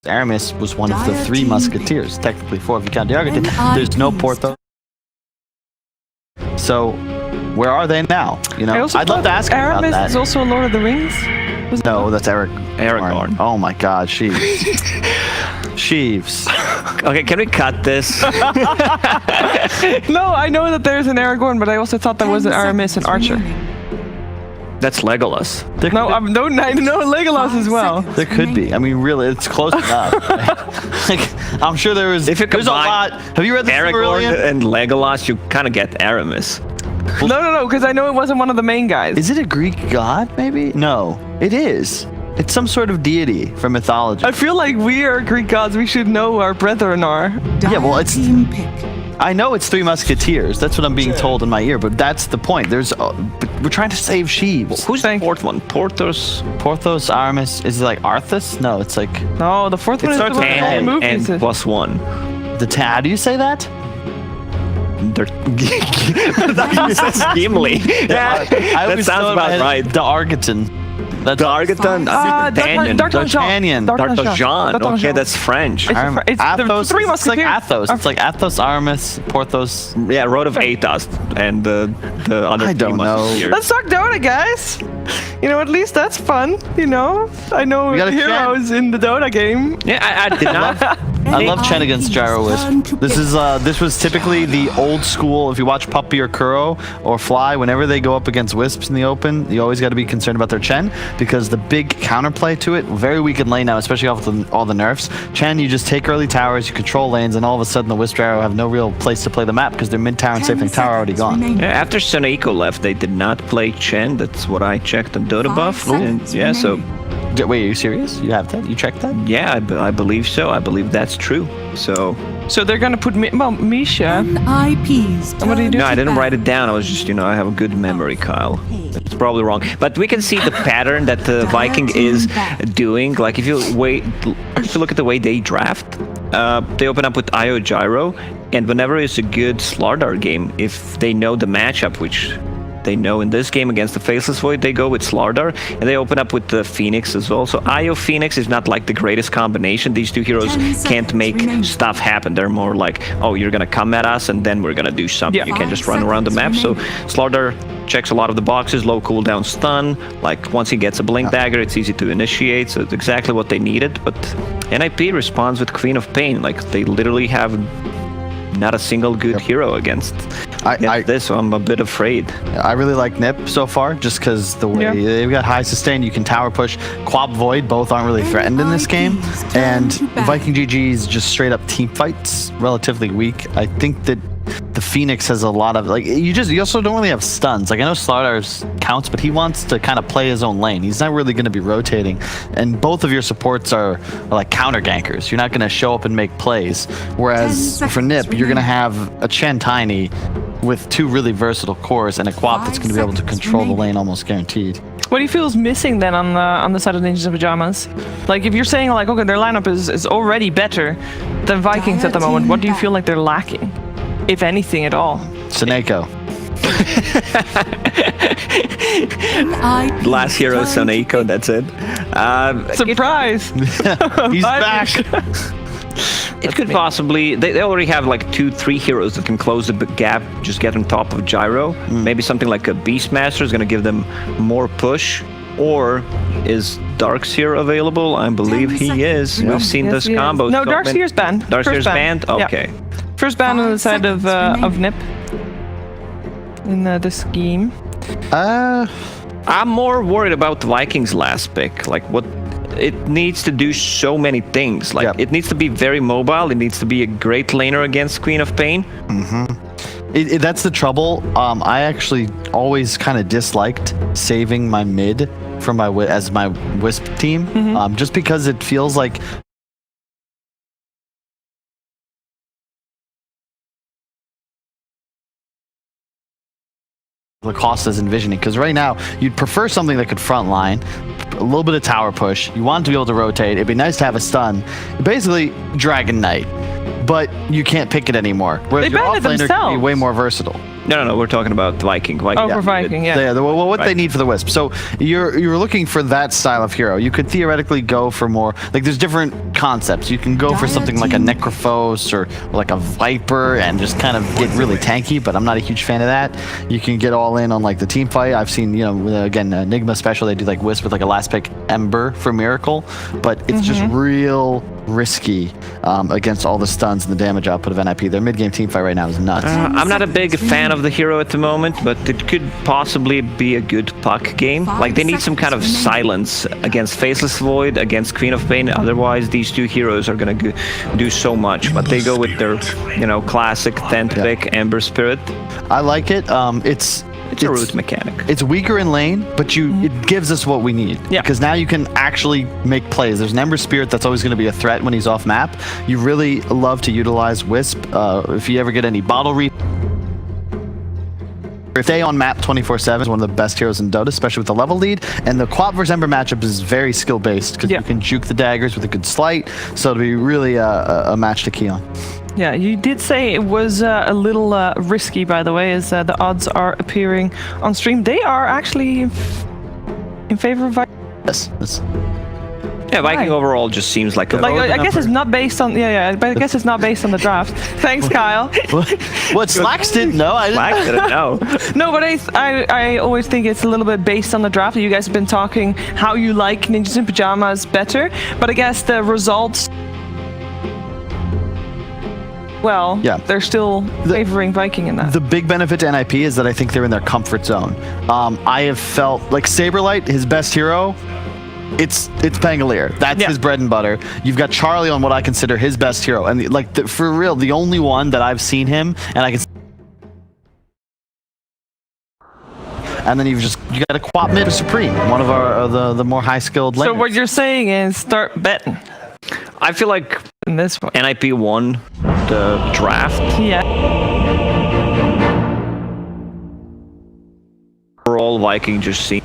Aramis was one of the 3 musketeers, technically 4 if you count the Argentine. There's no Porto. So, where are they now? You know, I'd love to ask him about that. Aramis is also a Lord of the Rings? No, that's Aragorn. Oh my God, Sheeves. Sheeves. Okay, can we cut this? No, I know that there's an Aragorn, but I also thought that was an Aramis and Archer. That's Legolas. No, I know Legolas as well. There could be. I mean, really, it's close enough. Right? Like, I'm sure there was. If you there's a lot. Have you read the Aragorn and Legolas? You kind of get Aramis. No, because I know it wasn't one of the main guys. Is it a Greek god, maybe? No, it is. It's some sort of deity from mythology. I feel like we are Greek gods. We should know our brethren are. Yeah, well, it's... I know it's 3 musketeers. That's what I'm being told in my ear, but that's the point. There's... we're trying to save Sheeves. Who's the 4th one? Porthos? Porthos, Aramis. Is it like Arthas? No, it's like... No, the 4th one is the one in the movies. And +1. How do you say that? That's Gimli. Yeah, that sounds about right. The Argentine. That's the Argentine. D'Artagnan. D'Artagnan. Okay, that's French. It's Athos. the 3 It's like musketeers. Athos. It's like Athos, Aramis, Porthos. Yeah, Road of Athos and the other. I don't know. Let's talk Dota, guys. You know, at least that's fun. You know, I know heroes in the Dota game. Yeah, I did not. I love Chen against Gyro Wisp. This was typically the old school. If you watch Puppy or Kuro or Fly, whenever they go up against Wisps in the open, you always got to be concerned about their Chen because the big counterplay to it, very weak in lane now, especially off all the nerfs. Chen, you just take early towers, you control lanes, and all of a sudden the Wisp Gyro have no real place to play the map because their mid tower and safe lane tower are already gone. Yeah, after Soneiko left, they did not play Chen. That's what I checked on Dota Buff. And yeah, so. Wait, are you serious? You have that? You checked that? Yeah, I believe so. I believe that's true. So they're gonna put Misha. IPs. What do you do? No, I didn't write it down. I was just, I have a good memory, Kyle. It's probably wrong, but we can see the pattern that the Viking is doing. Like if you look at the way they draft, they open up with IO Gyro, and whenever it's a good Slardar game, if they know the matchup, which they know in this game against the Faceless Void, they go with Slardar, and they open up with the Phoenix as well. So IO Phoenix is not like the greatest combination. These 2 heroes can't make stuff happen. They're more like, oh, you're gonna come at us, and then we're gonna do something. Yeah. You can't just run around the map. So Slardar checks a lot of the boxes, low cooldown stun. Like once he gets a Blink Dagger, it's easy to initiate. So it's exactly what they needed. But NIP responds with Queen of Pain. Like they literally have not a single good hero against this, so I'm a bit afraid. I really like Nip so far, just because the way they've got high sustain, you can tower push. Quab Void both aren't really threatened in this game, and Viking GG's just straight up team fights, relatively weak. I think that the Phoenix has a lot of you also don't really have stuns. Like I know Slardar's counts, but he wants to kind of play his own lane. He's not really going to be rotating, and both of your supports are like counter gankers. You're not going to show up and make plays. Whereas for Nip, you're going to have a Chen Tiny with 2 really versatile cores and a Quap that's going to be able to control the lane almost guaranteed. What do you feel is missing then on the side of Ninjas in Pajamas? Like if you're saying like, okay, their lineup is already better than Vikings at the moment, what do you feel like they're lacking? If anything at all. Soneiko. Last hero, Soneiko, that's it. Surprise! He's back! It could possibly... They already have like 2-3 heroes that can close the gap, just get on top of Gyro. Maybe something like a Beastmaster is going to give them more push. Or is Darkseer available? I believe he is. We've seen this combo. No, Darkseer's banned. Darkseer's banned? Okay. Yeah. First ban on the side of Nip in the scheme. I'm more worried about the Vikings' last pick. Like what it needs to do so many things. Like it needs to be very mobile. It needs to be a great laner against Queen of Pain. That's the trouble. I actually always kind of disliked saving my mid for my Wisp team, just because it feels like Lacosta's envisioning, because right now you'd prefer something that could frontline, a little bit of tower push. You want to be able to rotate. It'd be nice to have a stun. Basically, Dragon Knight, but you can't pick it anymore. Whereas your offlaner can be way more versatile. No, we're talking about Viking. Oh, for Viking, yeah. What they need for the Wisp. So you're looking for that style of hero. You could theoretically go for more, like there's different concepts. You can go for something like a Necrophos or like a Viper and just kind of get really tanky, but I'm not a huge fan of that. You can get all in on like the team fight. I've seen, again, Enigma special, they do like Wisp with like a last pick Ember for Miracle, but it's just real risky against all the stuns and the damage output of NIP. Their mid-game team fight right now is nuts. I'm not a big fan of the hero at the moment, but it could possibly be a good puck game. Like, they need some kind of silence against Faceless Void, against Queen of Pain. Otherwise, these two heroes are gonna do so much. But they go with their, classic 10th pick Ember Spirit. I like it. It's a root mechanic. It's weaker in lane, but it gives us what we need. Yeah. Because now you can actually make plays. There's an Ember Spirit that's always going to be a threat when he's off map. You really love to utilize Wisp. If you ever get any bottle read. Stay on map 24/7 is one of the best heroes in Dota, especially with the level lead. And the Quap vs Ember matchup is very skill based because you can juke the daggers with a good sleight. So it'll be really a match to key on. Yeah, you did say it was a little risky, by the way, as the odds are appearing on stream. They are actually in favor of Viking. Yes. Yeah, Viking overall just seems like a... I guess it's not based on... Yeah, but I guess it's not based on the draft. Thanks, Kyle. What, Slacks didn't know? Slacks didn't know. No, but I always think it's a little bit based on the draft. You guys have been talking how you like Ninjas in Pajamas better, but I guess the results... Well, they're still favoring Viking in that. The big benefit to NIP is that I think they're in their comfort zone. I have felt like Saberlight, his best hero, it's Pangolier. That's his bread and butter. You've got Charlie on what I consider his best hero, and for real, the only one that I've seen him, and I can. And then you got a Quap mid Supreme, one of our the more high skilled laners. So what you're saying is start betting. I feel like in this one, NIP won the draft. Yeah. Overall, Viking just seems...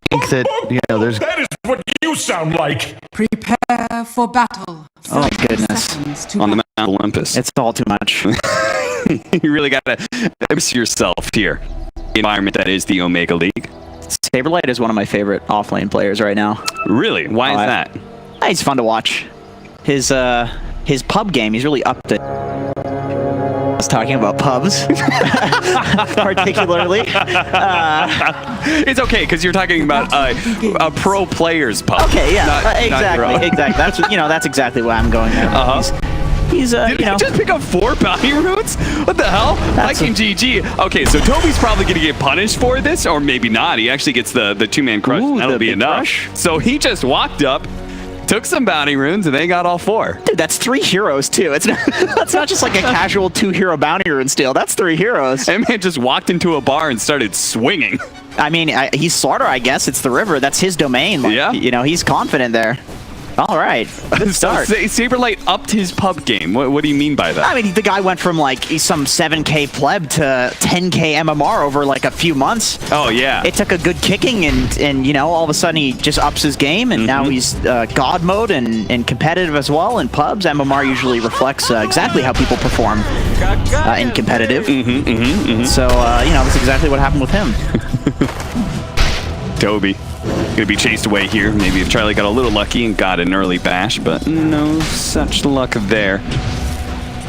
think that there's. That is what you sound like. Prepare for battle. Oh my goodness! On the Mount Olympus. It's all too much. You really gotta immerse yourself here. The environment that is the Omega League. Saberlight is one of my favorite offlane players right now. Really? Why is that? He's fun to watch. His pub game, he's really up to. I was talking about pubs, particularly. It's okay because you're talking about a pro player's pub. Okay, yeah, exactly. That's that's exactly why I'm going there. He's Did he just pick up 4 bounty runes? What the hell? Viking GG. Okay, so Toby's probably gonna get punished for this, or maybe not. He actually gets the 2-man crush. Ooh, that'll be enough. Crush. So he just walked up, took some bounty runes, and they got all 4. Dude, that's 3 heroes too. It's not, that's not just like a casual 2-hero bounty rune steal. That's 3 heroes. That man just walked into a bar and started swinging. I mean, he's Slaughter, I guess. It's the river. That's his domain. Like, yeah. He's confident there. All right. Good start. So Saberlight upped his pub game. What do you mean by that? I mean, the guy went from like some 7K pleb to 10K MMR over like a few months. Oh, yeah. It took a good kicking and all of a sudden he just ups his game and now he's God mode and competitive as well. In pubs, MMR usually reflects exactly how people perform in competitive. So, that's exactly what happened with him. Toby. Gonna be chased away here. Maybe if Charlie got a little lucky and got an early bash, but no such luck there.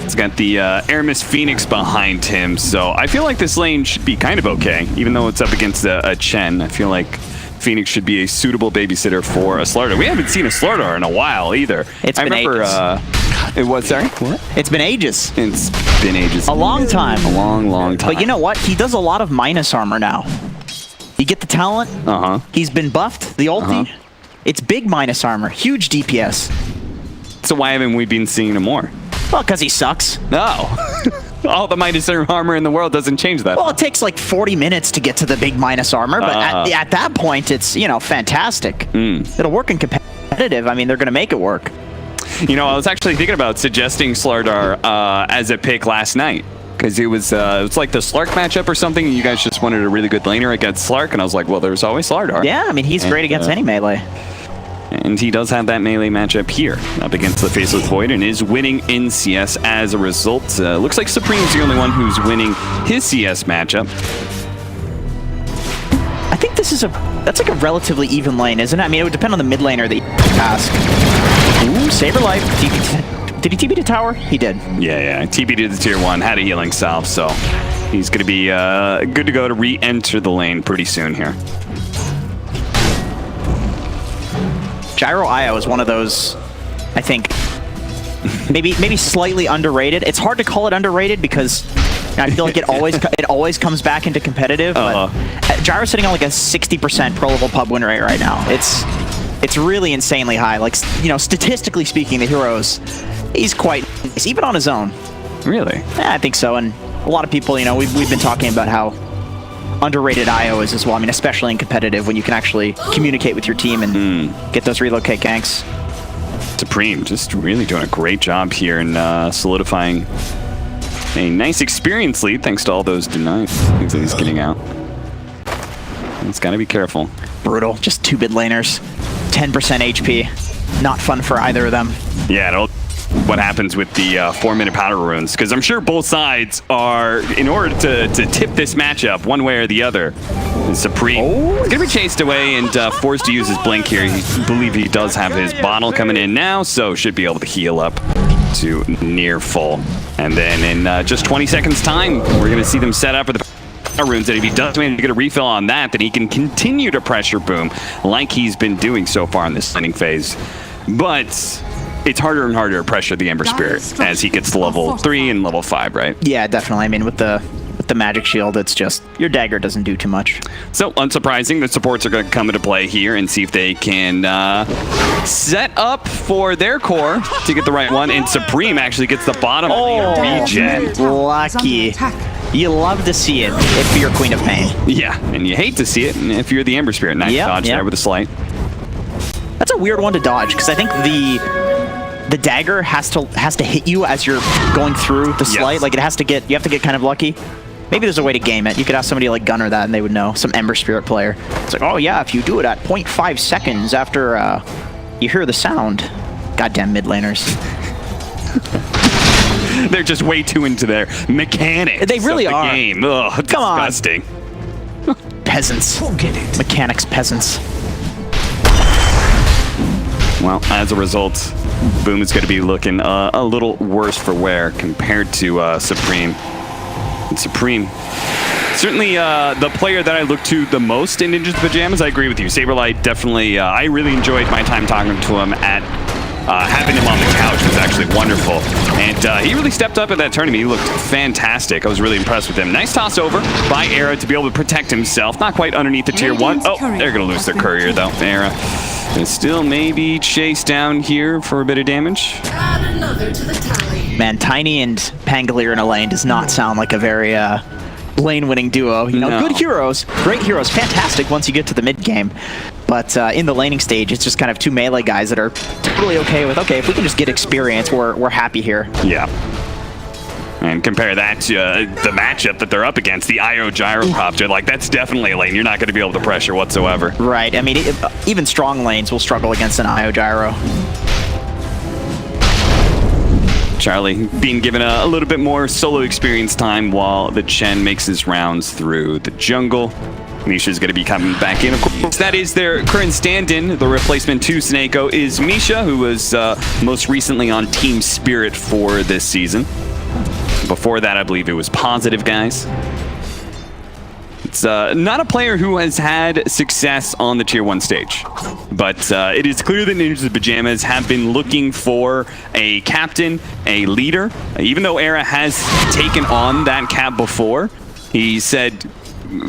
He's got the Aramis Phoenix behind him, so I feel like this lane should be kind of okay, even though it's up against a Chen. I feel like Phoenix should be a suitable babysitter for a Slardar. We haven't seen a Slardar in a while either. It's been ages. It was, sorry? What? It's been ages. It's been ages. A long time. A long, long time. But you know what? He does a lot of minus armor now. You get the talent. Uh-huh. He's been buffed. The ulti. It's big minus armor. Huge DPS. So why haven't we been seeing him more? Well, because he sucks. No. All the minus armor in the world doesn't change that. Well, it takes like 40 minutes to get to the big minus armor, but at that point, it's, you know, fantastic. It'll work in competitive. I mean, they're going to make it work. You know, I was actually thinking about suggesting Slardar as a pick last night. Because it was like the Slark matchup or something, and you guys just wanted a really good laner against Slark, and I was like, well, there's always Slardar. Yeah, I mean, he's great against any melee. And he does have that melee matchup here, up against the Faceless Void, and is winning in CS as a result. Looks like Supreme's the only one who's winning his CS matchup. I think that's like a relatively even lane, isn't it? I mean, it would depend on the mid laner that you ask. Ooh, Saber Life. Did he TP to tower? He did. Yeah. TP to the tier 1, had a healing salve, so he's going to be good to go to re-enter the lane pretty soon here. Gyro IO is one of those, I think, maybe slightly underrated. It's hard to call it underrated because I feel like it always comes back into competitive. But Gyro's sitting on like a 60% pro level pub win rate right now. It's really insanely high. Like, you know, statistically speaking, the heroes, he's quite nice, even on his own. Really? Yeah, I think so. And a lot of people, you know, we've been talking about how underrated IO is as well. I mean, especially in competitive when you can actually communicate with your team and get those relocate ganks. Supreme just really doing a great job here in solidifying a nice experience lead thanks to all those denies that he's getting out. It's got to be careful. Brutal. Just two mid laners. 10% HP. Not fun for either of them. Yeah, what happens with the 4-minute powder runes, because I'm sure both sides are, in order to tip this matchup one way or the other, Supreme is going to be chased away and forced to use his blink here. I believe he does have his bottle coming in now, so should be able to heal up to near full. And then in just 20 seconds time, we're going to see them set up for the runes, and if he does manage to get a refill on that, then he can continue to pressure boom like he's been doing so far in this laning phase. But it's harder and harder to pressure the Ember Spirit as he gets to level 3 and level 5, right? Yeah, definitely. I mean, with the magic shield, it's just your dagger doesn't do too much. So unsurprising, the supports are going to come into play here and see if they can set up for their core to get the right one, and Supreme actually gets the bottom of the regen. Lucky. You love to see it if you're Queen of Pain. Yeah, and you hate to see it if you're the Ember Spirit. Nice dodge there with a slight. That's a weird one to dodge, because I think the dagger has to hit you as you're going through the slight. Like, you have to get kind of lucky. Maybe there's a way to game it. You could ask somebody like Gunner that and they would know. Some Ember Spirit player. It's like, oh yeah, if you do it at 0.5 seconds after you hear the sound. Goddamn mid laners. They're just way too into their mechanics. They really of the are. Game. Ugh, disgusting. Peasants. Mechanics peasants. Well, as a result, Boom is going to be looking a little worse for wear compared to Supreme. And Supreme, certainly the player that I look to the most in Ninja's Pajamas. I agree with you. Saberlight definitely, I really enjoyed my time talking to him at having him on the couch was actually wonderful. And he really stepped up at that tournament. He looked fantastic. I was really impressed with him. Nice toss over by Era to be able to protect himself. Not quite underneath the tier 1. Oh, they're going to lose their courier though. Era is still maybe chased down here for a bit of damage. Add another to the tally. Man, Tiny and Pangolier in a lane does not sound like a very lane-winning duo. You know, good heroes, great heroes, fantastic once you get to the mid-game. But in the laning stage, it's just kind of two melee guys that are totally okay with, okay, if we can just get experience, we're happy here. Yeah. And compare that to the matchup that they're up against, the IO Gyrocopter. Like, that's definitely a lane you're not going to be able to pressure whatsoever. Right. I mean, even strong lanes will struggle against an IO Gyro. Charlie being given a little bit more solo experience time while the Chen makes his rounds through the jungle. Misha's going to be coming back in. Of course, that is their current stand-in. The replacement to Snako is Misha, who was most recently on Team Spirit for this season. Before that, I believe it was Positive Guys. It's not a player who has had success on the Tier 1 stage, but it is clear that Ninjas of Pajamas have been looking for a captain, a leader. Even though Era has taken on that cap before, he said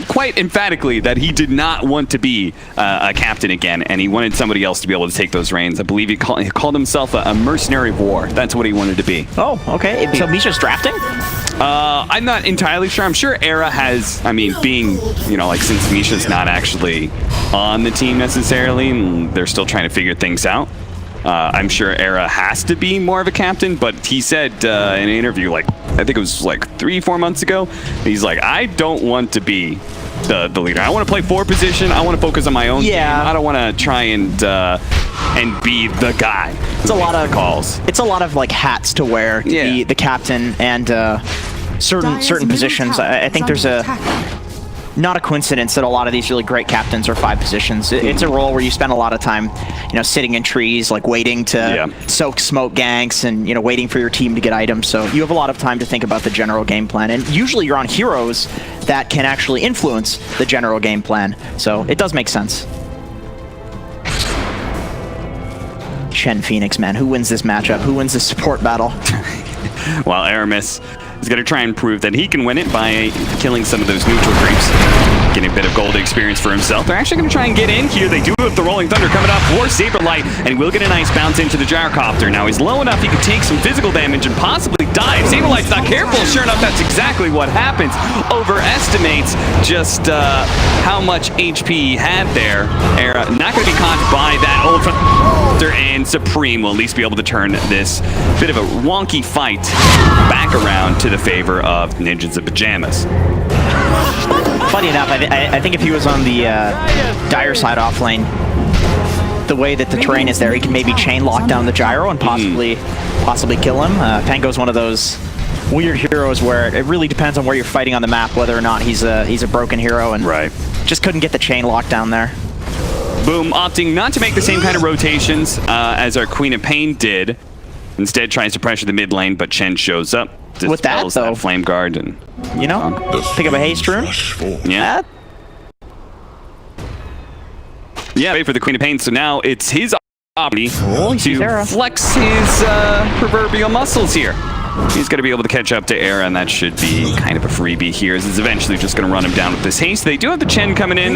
quite emphatically that he did not want to be a captain again, and he wanted somebody else to be able to take those reins. I believe he called himself a mercenary of war. That's what he wanted to be. Oh, okay. So Misha's drafting? I'm not entirely sure. I'm sure Era has, I mean, being, you know, like, since Misha's not actually on the team necessarily, and they're still trying to figure things out, I'm sure Era has to be more of a captain, but he said in an interview, like, I think it was like 3-4 months ago, he's like, I don't want to be the leader. I want to play forward position. I want to focus on my own game. I don't want to try and be the guy. It's a lot of calls. It's a lot of like hats to wear to be the captain and certain positions. I think there's not a coincidence that a lot of these really great captains are 5 positions. It's a role where you spend a lot of time, you know, sitting in trees, like waiting to soak smoke ganks and, you know, waiting for your team to get items. So you have a lot of time to think about the general game plan. And usually you're on heroes that can actually influence the general game plan. So it does make sense. Shen Phoenix, man. Who wins this matchup? Who wins this support battle? Well, Aramis is going to try and prove that he can win it by killing some of those neutral creeps, getting a bit of gold experience for himself. They're actually going to try and get in here. They do have the Rolling Thunder coming up for Saberlight, and he will get a nice bounce into the Gyrocopter. Now he's low enough he could take some physical damage and possibly die. If Saberlight's not careful, sure enough, that's exactly what happens. Overestimates just how much HP he had there. Era not going to be caught by that old front, and Supreme will at least be able to turn this bit of a wonky fight back around to the favor of Ninjas of Pajamas. Funny enough, I think if he was on the Dire side off lane, the way that the terrain is there, he can maybe chain lock down the gyro and possibly kill him. Pango's one of those weird heroes where it really depends on where you're fighting on the map, whether or not he's a broken hero, and just couldn't get the chain lock down there. Boom, opting not to make the same kind of rotations as our Queen of Pain did. Instead, tries to pressure the mid lane, but Chen shows up. With that, though, Flame Guard and, you know, pick up a haste rune. Yeah. Yeah, wait for the Queen of Pain. So now it's his opportunity to flex his proverbial muscles here. He's going to be able to catch up to Era, and that should be kind of a freebie here, as it's eventually just going to run him down with this haste. They do have the Chen coming in,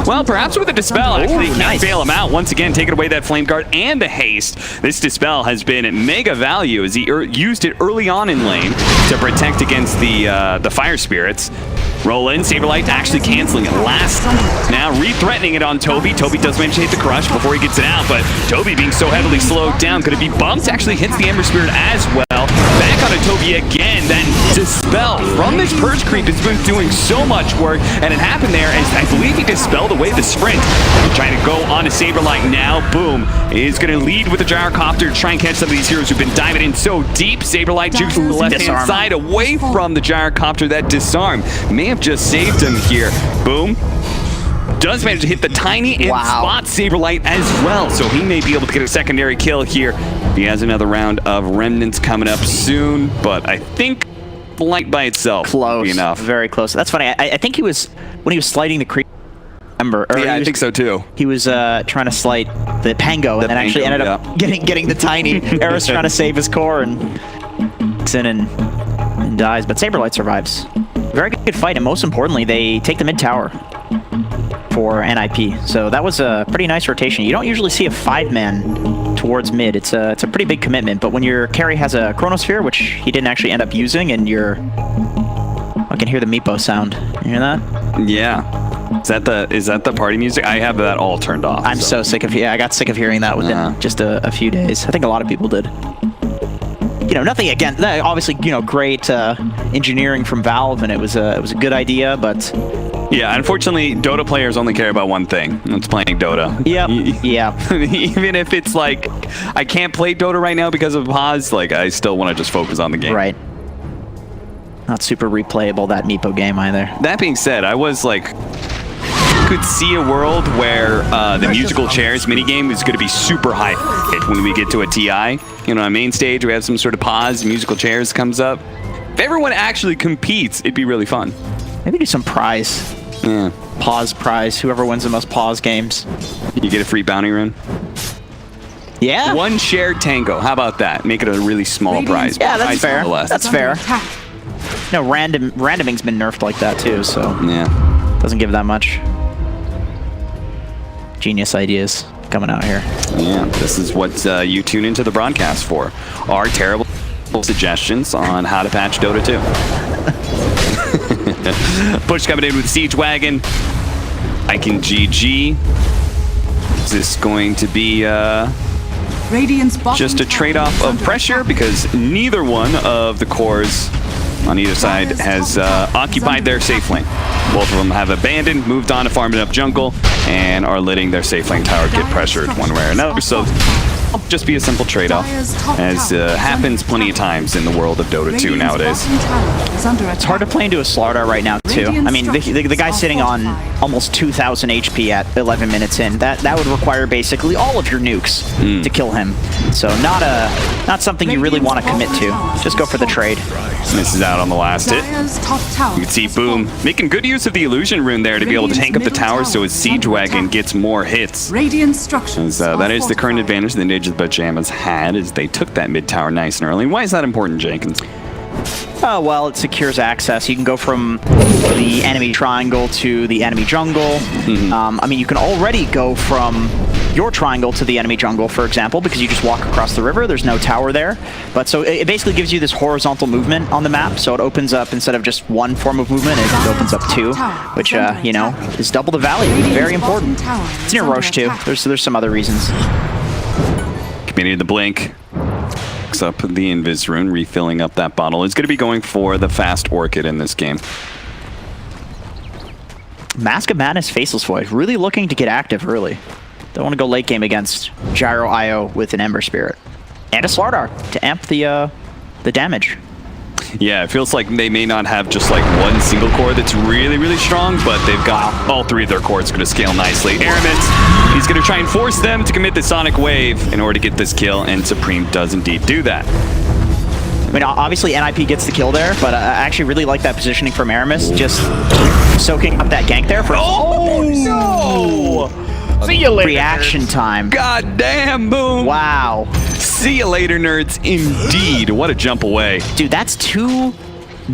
well, perhaps with a Dispel. Actually, he can't bail him out. Once again, taking away that Flame Guard and the haste. This Dispel has been mega value, as he used it early on in lane to protect against the Fire Spirits. Roll in, Saberlight actually canceling it last. Now re-threatening it on Toby. Toby does manage to hit the crush before he gets it out, but Toby being so heavily slowed down, could it be bumped? Actually hits the Ember Spirit as well. Back on Toby again. That Dispel from this Purge Creep has been doing so much work, and it happened there as I believe he dispelled away the sprint. Trying to go on to Saberlight now. Boom. Is going to lead with the Gyrocopter to try and catch some of these heroes who've been diving in so deep. Saberlight jukes from the left-hand side away from the Gyrocopter. That disarm may have just saved him here. Boom. Does manage to hit the tiny and spot Saberlight as well, so he may be able to get a secondary kill here. He has another round of Remnants coming up soon, but I think Light by itself will be enough. Very close. That's funny. I think he was, when he was sliding the creep, yeah, I think so too. He was trying to slight the Pango, and then actually ended up getting the tiny. Era's trying to save his core and gets in and dies, but Saberlight survives. Very good fight, and most importantly, they take the mid tower for NIP. So that was a pretty nice rotation. You don't usually see a 5-man towards mid. It's a pretty big commitment, but when your carry has a Chronosphere, which he didn't actually end up using, and I can hear the Meepo sound. You hear that? Yeah. Is that the party music? I have that all turned off. I'm so sick of I got sick of hearing that within just a few days. I think a lot of people did. You know, nothing again. Obviously, you know, great engineering from Valve, and it was a good idea, but yeah, unfortunately, Dota players only care about one thing. It's playing Dota. Yep. Yeah. Even if it's like, I can't play Dota right now because of pause, like, I still want to just focus on the game. Right. Not super replayable, that Meepo game either. That being said, I was like, could see a world where the musical chairs minigame is going to be super high when we get to a TI. You know, on main stage, we have some sort of pause, musical chairs comes up. If everyone actually competes, it'd be really fun. Maybe do some prize Yeah. Pause prize. Whoever wins the most pause games. You get a free bounty rune. Yeah. One shared tango. How about that? Make it a really small prize. Yeah, that's Prize fair. nonetheless. That's fair. No, randoming's been nerfed like that too, so Yeah. doesn't give that much. Genius ideas coming out here. Yeah, this is what you tune into the broadcast for. Our terrible suggestions on how to patch Dota 2. Push coming in with Siege Wagon. Viking GG. Is this going to be just a trade-off of pressure? Because neither one of the cores on either side has occupied their safe lane. Both of them have abandoned, moved on to farm enough jungle, and are letting their safe lane tower get pressured one way or another. So it'll just be a simple trade-off, as happens plenty of times in the world of Dota 2 nowadays. It's hard to play into a Slardar right now too. I mean, the guy's sitting on almost 2,000 HP at 11 minutes in. That would require basically all of your nukes to kill him. So not something you really want to commit to. Just go for the trade. Misses out on the last hit. You can see Boom making good use of the illusion rune there to be able to tank up the tower so his Siege Wagon gets more hits. As, that is the current advantage the Ninja Pajamas had, as they took that mid tower nice and early. Why is that important, Jenkins? Oh, well, it secures access. You can go from the enemy triangle to the enemy jungle. I mean, you can already go from your triangle to the enemy jungle, for example, because you just walk across the river. There's no tower there. But so it basically gives you this horizontal movement on the map. So it opens up, instead of just one form of movement, it opens up two, which, you know, is double the value. Very important. It's near Roche, too. There's some other reasons. Committing the blink. Up the Invis rune, refilling up that bottle. Is going to be going for the fast Orchid in this game. Mask of Madness, Faceless Void, really looking to get active early. Don't want to go late game against Gyro IO with an Ember Spirit. And a Slardar to amp the damage. Yeah, it feels like they may not have just like one single core that's really, really strong, but they've got all three of their cores going to scale nicely. Aramis, he's going to try and force them to commit the Sonic Wave in order to get this kill, and Supreme does indeed do that. I mean, obviously NIP gets the kill there, but I actually really like that positioning from Aramis, just soaking up that gank there for See you later. reaction time. God damn, Boom! Wow. See you later, nerds. Indeed. What a jump away. Dude, that's two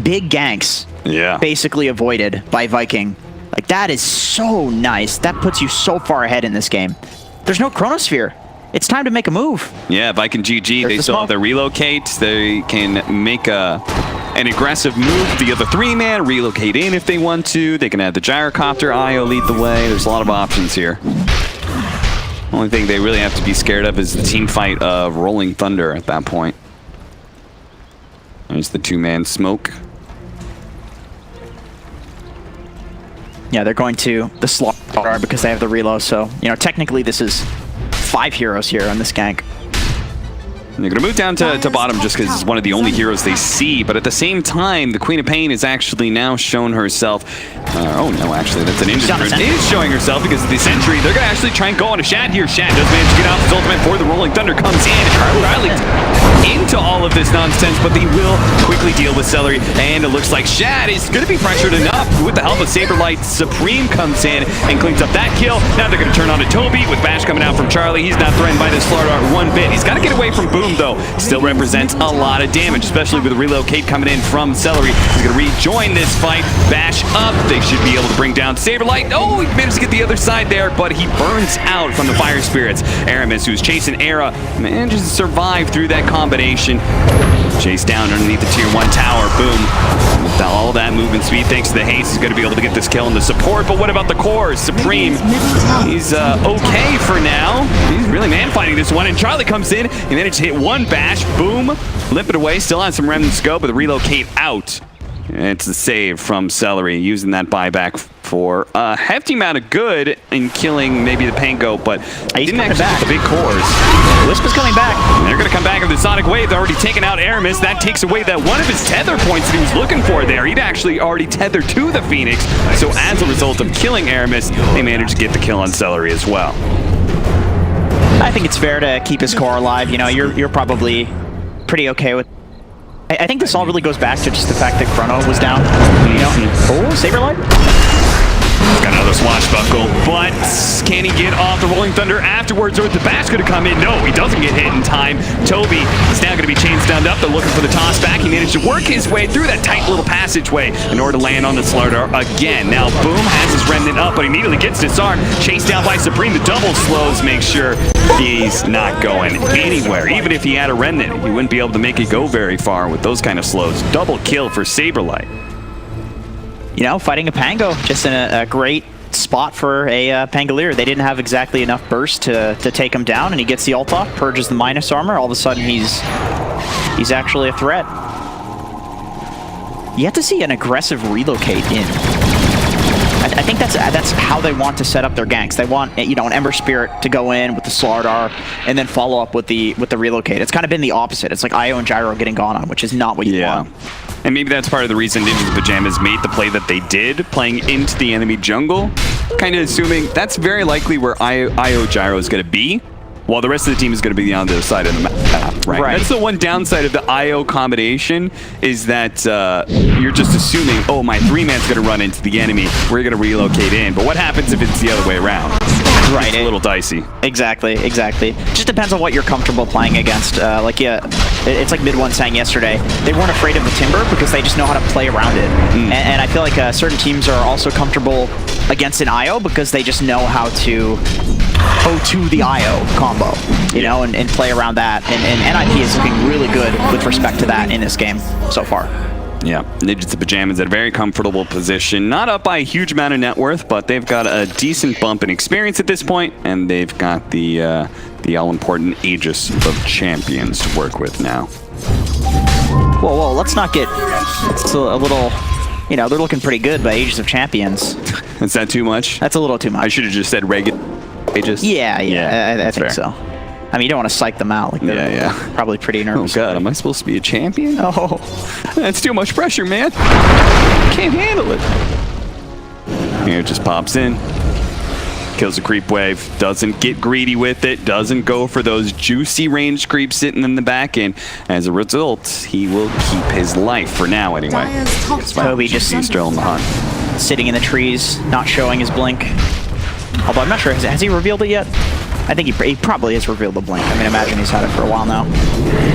big ganks Yeah. basically avoided by Viking. Like, that is so nice. That puts you so far ahead in this game. There's no Chronosphere. It's time to make a move. Yeah, Viking GG, There's they the still have smoke. their relocate. They can make an aggressive move. The other three-man, relocate in if they want to. They can add the gyrocopter, IO lead the way. There's a lot of options here. Only thing they really have to be scared of is the team fight of Rolling Thunder at that point. There's the two-man smoke. Yeah, they're going to the Slaughter because they have the reload, so, you know, technically this is 5 heroes here on this gank. They're going to move down to bottom just because it's one of the only heroes they see, but at the same time, the Queen of Pain has actually now shown herself. Oh no, actually, that's an injury. Is showing herself because of the Sentry. They're going to actually try and go on a Shad here. Shad does manage to get off his ultimate before the Rolling Thunder comes in. Riley into all of this nonsense, but they will quickly deal with Celery, and it looks like Shad is going to be pressured enough. With the help of Saberlight, Supreme comes in and cleans up that kill. Now they're going to turn on to Toby with Bash coming out from Charlie. He's not threatened by this Slardar one bit. He's got to get away from Boom, though. Still represents a lot of damage, especially with the relocate coming in from Celery. He's going to rejoin this fight. Bash up. They should be able to bring down Saberlight. Oh, he managed to get the other side there, but he burns out from the Fire Spirits. Aramis, who's chasing Era, manages to survive through that combination. Chase down underneath the tier 1 tower. Boom. With all that movement speed, thanks to the haste, he's going to be able to get this kill in the support. But what about the cores? Supreme, he's okay for now. He's really man-fighting this one, and Charlie comes in. He managed to hit one bash. Boom. Limp it away. Still on some remnant scope, but the relocate out. It's the save from Celery, using that buyback for a hefty amount of good in killing maybe the Pango, but didn't actually get the big cores. Wisp is coming back. And they're going to come back with the Sonic Wave. They're already taken out Aramis. That takes away that one of his tether points that he was looking for there. He'd actually already tethered to the Phoenix, so as a result of killing Aramis, they managed to get the kill on Celery as well. I think it's fair to keep his core alive. You know, you're probably pretty okay with. I think this all really goes back to just the fact that Chrono was down. You know, oh, Saberlight. Got another swashbuckle, but can he get off the Rolling Thunder afterwards, or is the bash going to come in? No, he doesn't get hit in time. Toby is now going to be chain stunned up. They're looking for the toss back. He managed to work his way through that tight little passageway in order to land on the Slardar again. Now, Boom has his remnant up, but immediately gets disarmed. Chased down by Supreme. The double slows make sure he's not going anywhere. Even if he had a remnant, he wouldn't be able to make it go very far with those kind of slows. Double kill for Saberlight. You know, fighting a Pango, just in a great spot for a Pangolier. They didn't have exactly enough burst to take him down, and he gets the ult off, purges the minus armor. All of a sudden, he's actually a threat. You have to see an aggressive relocate in. I think that's how they want to set up their ganks. They want, you know, an Ember Spirit to go in with the Slardar and then follow up with the relocate. It's kind of been the opposite. It's like IO and Gyro getting gone on, which is not what you want. And maybe that's part of the reason Ninjas Pajamas made the play that they did, playing into the enemy jungle, kind of assuming that's very likely where IO Gyro is going to be, while the rest of the team is going to be on the other side of the map. Right. That's the one downside of the IO combination, is that you're just assuming, oh, my 3-man's going to run into the enemy, we're going to relocate in. But what happens if it's the other way around? Right. It's a little dicey. Exactly. Just depends on what you're comfortable playing against. It's like Mid1 saying yesterday, they weren't afraid of the Timber because they just know how to play around it. And I feel like certain teams are also comfortable against an IO because they just know how to go to the IO combo, you know, and play around that. And NIP is looking really good with respect to that in this game so far. Yeah, Ninjas of Pajamas at a very comfortable position. Not up by a huge amount of net worth, but they've got a decent bump in experience at this point, and they've got the all-important Aegis of Champions to work with now. Whoa, let's not get a little, you know, they're looking pretty good by Aegis of Champions. Is that too much? That's a little too much. I should have just said regular Aegis. Yeah, I think so. I mean, you don't want to psych them out. Like they're probably pretty nervous. Oh, God, am I supposed to be a champion? Oh. That's too much pressure, man. Can't handle it. Here it just pops in. Kills a creep wave. Doesn't get greedy with it. Doesn't go for those juicy ranged creeps sitting in the back end. As a result, he will keep his life for now, anyway. Toby just still in the hunt. Sitting in the trees, not showing his blink. Although I'm not sure, has he revealed it yet? I think he probably has revealed the blink. I mean, imagine he's had it for a while now.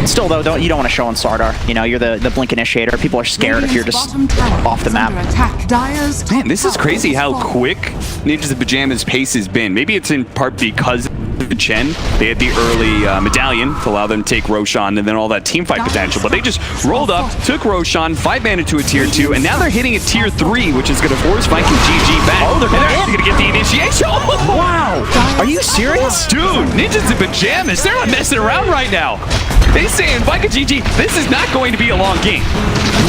Still, though, you don't want to show on Slardar. You know, you're the blink initiator. People are scared if you're just off the map. Man, this is crazy how quick Ninjas of Pajamas' pace has been. Maybe it's in part because of Chen. They had the early medallion to allow them to take Roshan and then all that team fight potential. But they just rolled up, took Roshan, 5-man into a tier 2, and now they're hitting a tier 3, which is going to force Viking GG back. Oh, they're going to get the initiation. Oh, wow! Are you serious? Dude, Ninjas in Pajamas, they're not messing around right now. They saying, Viking GG, this is not going to be a long game.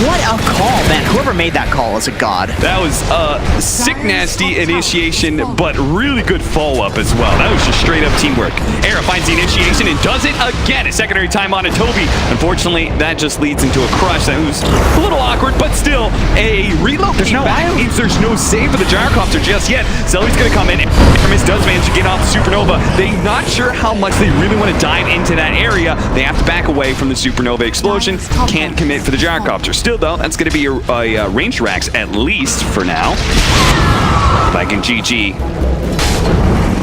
What a call, man. Whoever made that call is a god. That was a sick, nasty initiation, but really good follow-up as well. That was just straight-up teamwork. Era finds the initiation and does it again. A secondary time on a Toby. Unfortunately, that just leads into a crush. That was a little awkward, but still a reload. There's no back means there's no save for the gyrocopter just yet. Zelly's going to come in. Hermes does manage to get off the Supernova. They're not sure how much they really want to dive into that area. They have to back away from the Supernova explosion. Can't commit for the gyrocopter. Still, though, that's going to be a range Rax at least for now. Viking GG.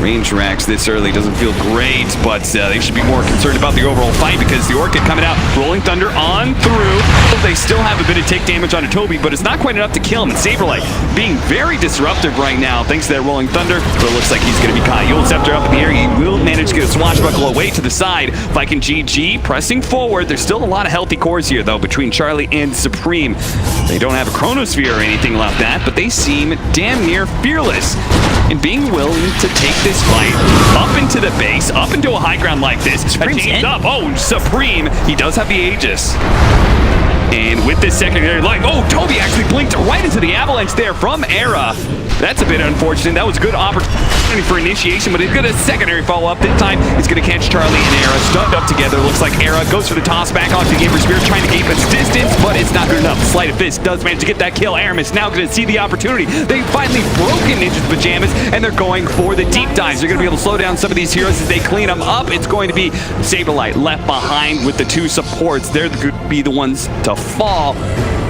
Range Rax this early doesn't feel great, but they should be more concerned about the overall fight because the Orchid coming out, Rolling Thunder on through. They still have a bit of take damage on a Toby, but it's not quite enough to kill him. And Saberlight being very disruptive right now thanks to that Rolling Thunder, but it looks like he's going to be caught. Yule Scepter up in the air. He will manage to get a swashbuckle away to the side. Viking GG pressing forward. There's still a lot of healthy cores here, though, between Charlie and Supreme. They don't have a Chronosphere or anything like that, but they seem damn near fearless in being willing to take this fight up into the base, up into a high ground like this. Supreme's in. Up. Oh, Supreme. He does have the Aegis. And with this secondary life, oh, Toby actually blinked right into the avalanche there from Era. That's a bit unfortunate. That was a good opportunity for initiation, but he's got a secondary follow-up. This time, he's going to catch Charlie and Era stunned up together. Looks like Era goes for the toss back onto the Gamer Spirit, trying to gain its distance, but it's not good enough. Sleight of Fist does manage to get that kill. Aramis now going to see the opportunity. They've finally broken Ninja's Pajamas, and they're going for the deep dives. They're going to be able to slow down some of these heroes as they clean them up. It's going to be Saberlight left behind with the 2 supports. They're going to be the ones to fall.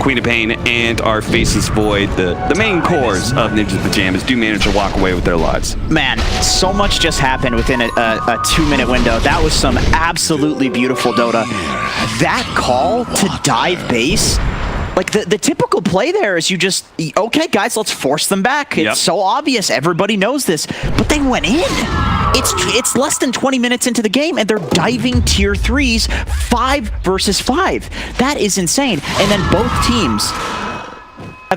Queen of Pain and our Faceless Void, the main cores of Ninja's Pajamas, do manage to walk away with their lives. Man, so much just happened within a 2-minute window. That was some absolutely beautiful Dota. That call to dive base, like the typical play there is you just, okay guys, let's force them back. It's so obvious, everybody knows this, but they went in. It's less than 20 minutes into the game and they're diving tier 3s 5 versus 5. That is insane. And then both teams,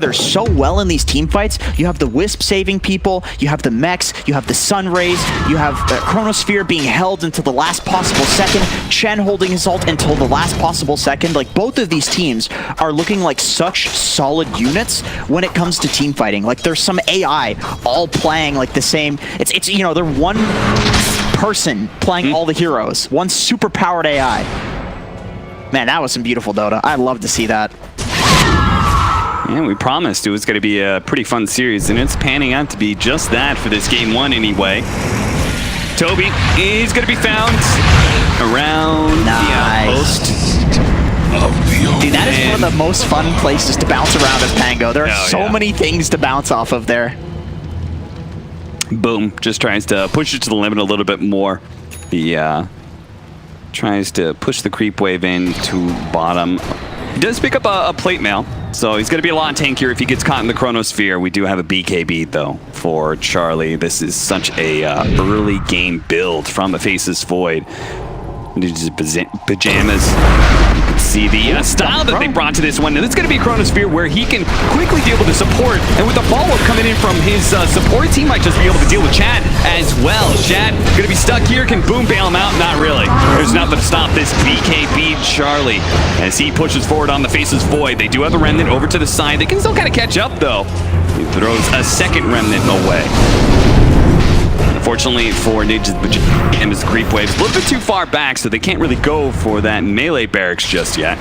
they're so well in these team fights. You have the Wisp saving people, you have the mechs, you have the Sun Rays, you have Chronosphere being held until the last possible second, Chen holding his ult until the last possible second. Like, both of these teams are looking like such solid units when it comes to team fighting. Like, there's some AI all playing like the same. It's you know, they're one person playing all the heroes, one super powered AI. Man, that was some beautiful Dota. I'd love to see that. Yeah, we promised it was going to be a pretty fun series, and it's panning out to be just that for this game 1 anyway. Toby is going to be found around the outpost. Dude, that is one of the most fun places to bounce around as Pango. There are so many things to bounce off of there. Boom, just tries to push it to the limit a little bit more. He tries to push the creep wave into bottom. He does pick up a plate mail, so he's going to be a lot tankier if he gets caught in the Chronosphere. We do have a BKB, though, for Charlie. This is such a early game build from the Faceless Void. Ninja's Pajamas. You can see the style that they brought to this one. And it's going to be a Chronosphere where he can quickly be able to support. And with the follow-up coming in from his supports, he might just be able to deal with Chad as well. Chad going to be stuck here. Can Boom bail him out? Not really. There's nothing to stop this BKB Charlie as he pushes forward on the Faceless Void. They do have the Remnant over to the side. They can still kind of catch up, though. He throws a second Remnant away. Unfortunately for Ninja's Pajamas, creep waves a little bit too far back, so they can't really go for that melee barracks just yet.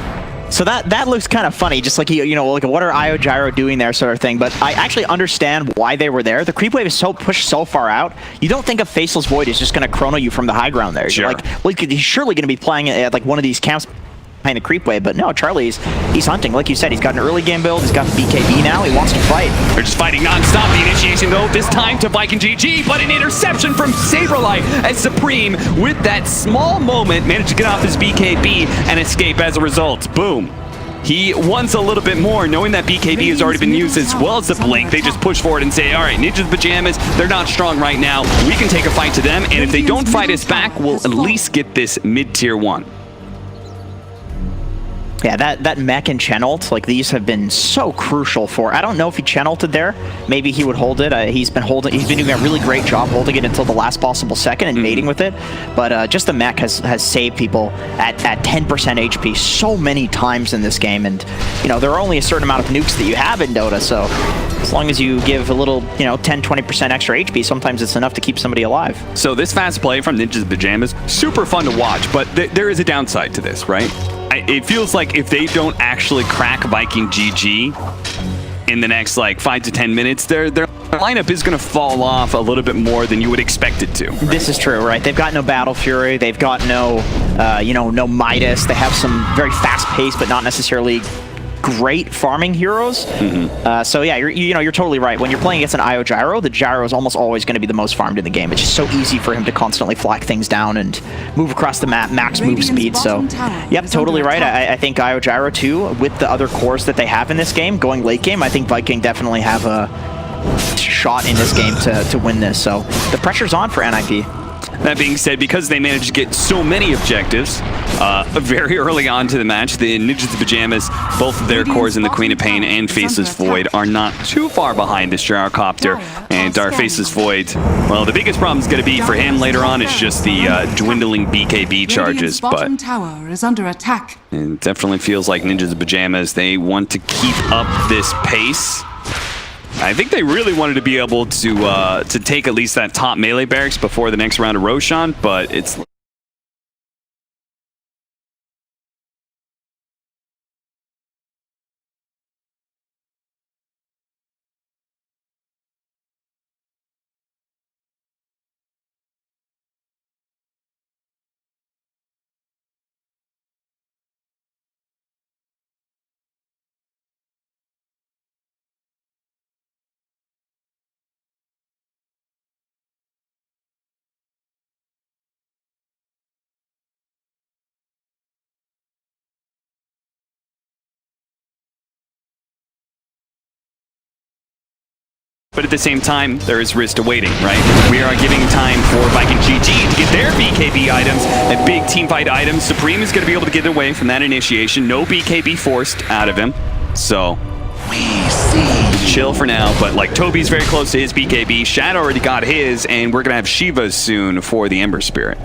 So that looks kind of funny, just like, you know, like what are Io Gyro doing there sort of thing, but I actually understand why they were there. The creep wave is so pushed so far out, you don't think a Faceless Void is just going to chrono you from the high ground there. Sure. You're like, well, he's surely going to be playing at like one of these camps behind the creep wave, but no, Charlie's he's hunting. Like you said, he's got an early game build, he's got the BKB now, he wants to fight. They're just fighting non-stop. The initiation, though, this time to Vikin GG, but an interception from Saberlight as Supreme, with that small moment, managed to get off his BKB and escape as a result. Boom. He wants a little bit more, knowing that BKB has already been used as well as the Blink. They just push forward and say, all right, Ninja's Pajamas, they're not strong right now. We can take a fight to them, and if they don't fight us back, we'll at least get this mid-tier 1. Yeah, that mech and Chen ult, like these have been so crucial for. I don't know if he Chen ulted there. Maybe he would hold it. He's been doing a really great job holding it until the last possible second and mating with it. But just the mech has saved people at 10% HP so many times in this game. And you know, there are only a certain amount of nukes that you have in Dota, so as long as you give a little, you know, 10-20% extra HP, sometimes it's enough to keep somebody alive. So this fast play from Ninja's Pajamas, super fun to watch, but there is a downside to this, right? It feels like if they don't actually crack Viking GG in the next like 5 to 10 minutes, their lineup is going to fall off a little bit more than you would expect it to. Right? This is true, right? They've got no Battle Fury, they've got no, no Midas. They have some very fast pace, but not necessarily great farming heroes. So yeah, you're totally right. When you're playing against an Io Gyro, the Gyro is almost always going to be the most farmed in the game. It's just so easy for him to constantly flag things down and move across the map, max move speed. So yep, totally right. I think Io Gyro too, with the other cores that they have in this game, going late game, I think Viking definitely have a shot in this game to win this. So the pressure's on for NIP. That being said, because they managed to get so many objectives very early on to the match, the Ninja's Pajamas, both of their cores in the Queen of Pain and Faceless Void are not too far behind this Gyrocopter. And our Faceless Void, well, the biggest problem is going to be for him later on is just the dwindling BKB charges. But tower is under attack. It definitely feels like Ninja's Pajamas, they want to keep up this pace. I think they really wanted to be able to take at least that top melee barracks before the next round of Roshan, but it's But at the same time, there is risk awaiting, right? We are giving time for Viking GG to get their BKB items and big team fight items. Supreme is going to be able to get away from that initiation. No BKB forced out of him. So, chill for now. But like Toby's very close to his BKB. Shad already got his, and we're going to have Shiva's soon for the Ember Spirit.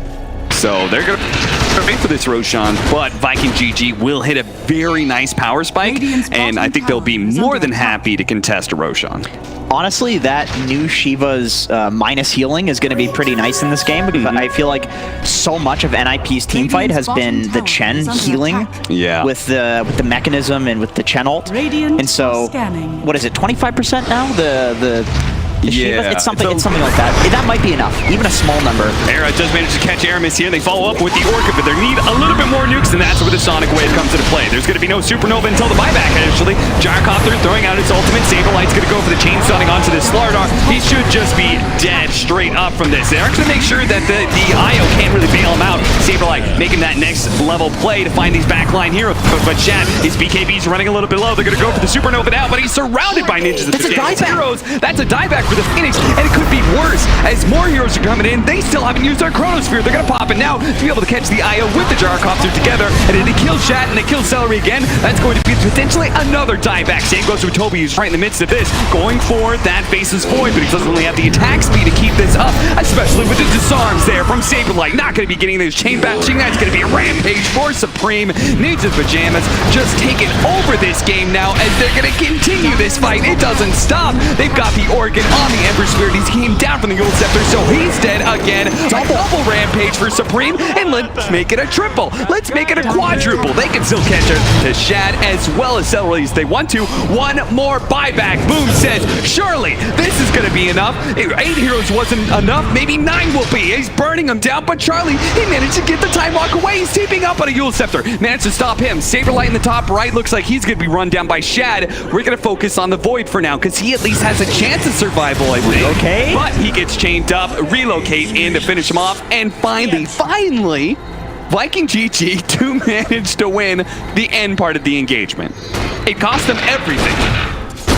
So they're going to wait for this Roshan, but Viking GG will hit a very nice power spike, and I think they'll be more than happy to contest a Roshan. Honestly, that new Shiva's minus healing is going to be pretty nice in this game because I feel like so much of NIP's team fight has been the Chen healing with the mechanism and with the Chen ult. And so, what is it, 25% now? The Shiva? It's something like that. That might be enough, even a small number. Era does manage to catch Aramis here, and they follow up with the Orca, but they need a little bit more nukes, and that's where the Sonic Wave comes into play. There's going to be no Supernova until the buyback, actually. Gyrocopter throwing out his ultimate. Saberlight's going to go for the chain stunning onto this Slardar. He should just be dead straight up from this. They're actually make sure that the IO can't really bail him out. Saberlight making that next level play to find these backline heroes. But Shad, his BKB's running a little bit low. They're going to go for the Supernova now, but he's surrounded by ninjas. That's a dieback. Heroes. That's a dieback for the Phoenix, and it could be worse as more heroes are coming in. They still haven't used their Chronosphere. They're going to pop it now to be able to catch the IO with the Gyrocopter together, and then they kill Shat and they kill Celery again. That's going to be potentially another dieback. Same goes with Toby, who's right in the midst of this, going for that Faceless Void, but he doesn't really have the attack speed to keep this up, especially with the disarms there from Saberlight. Not going to be getting those chain bashing. That's going to be a rampage for Supreme. Ninja's Pajamas just taking over this game now as they're going to continue this fight. It doesn't stop. They've got the Organ on the Ember Spirit. He came down from the Gold Scepter, so he's dead again. Double rampage for Supreme, and let's make it a triple. Let's make it a quadruple. They can still catch her to Shad as well as Celery if they want to. One more buyback. Boom says, surely this is going to be enough. 8 heroes wasn't enough. Maybe 9 will be. He's burning them down, but Charlie, he managed to get the time walk away. He's teeping up on a Yule Scepter. Managed to stop him. Saberlight in the top right looks like he's going to be run down by Shad. We're going to focus on the Void for now because he at least has a chance of survival, I think. Okay. But he gets chained up, relocate in to finish him off, and finally, Viking GG to manage to win the end part of the engagement. It cost them everything.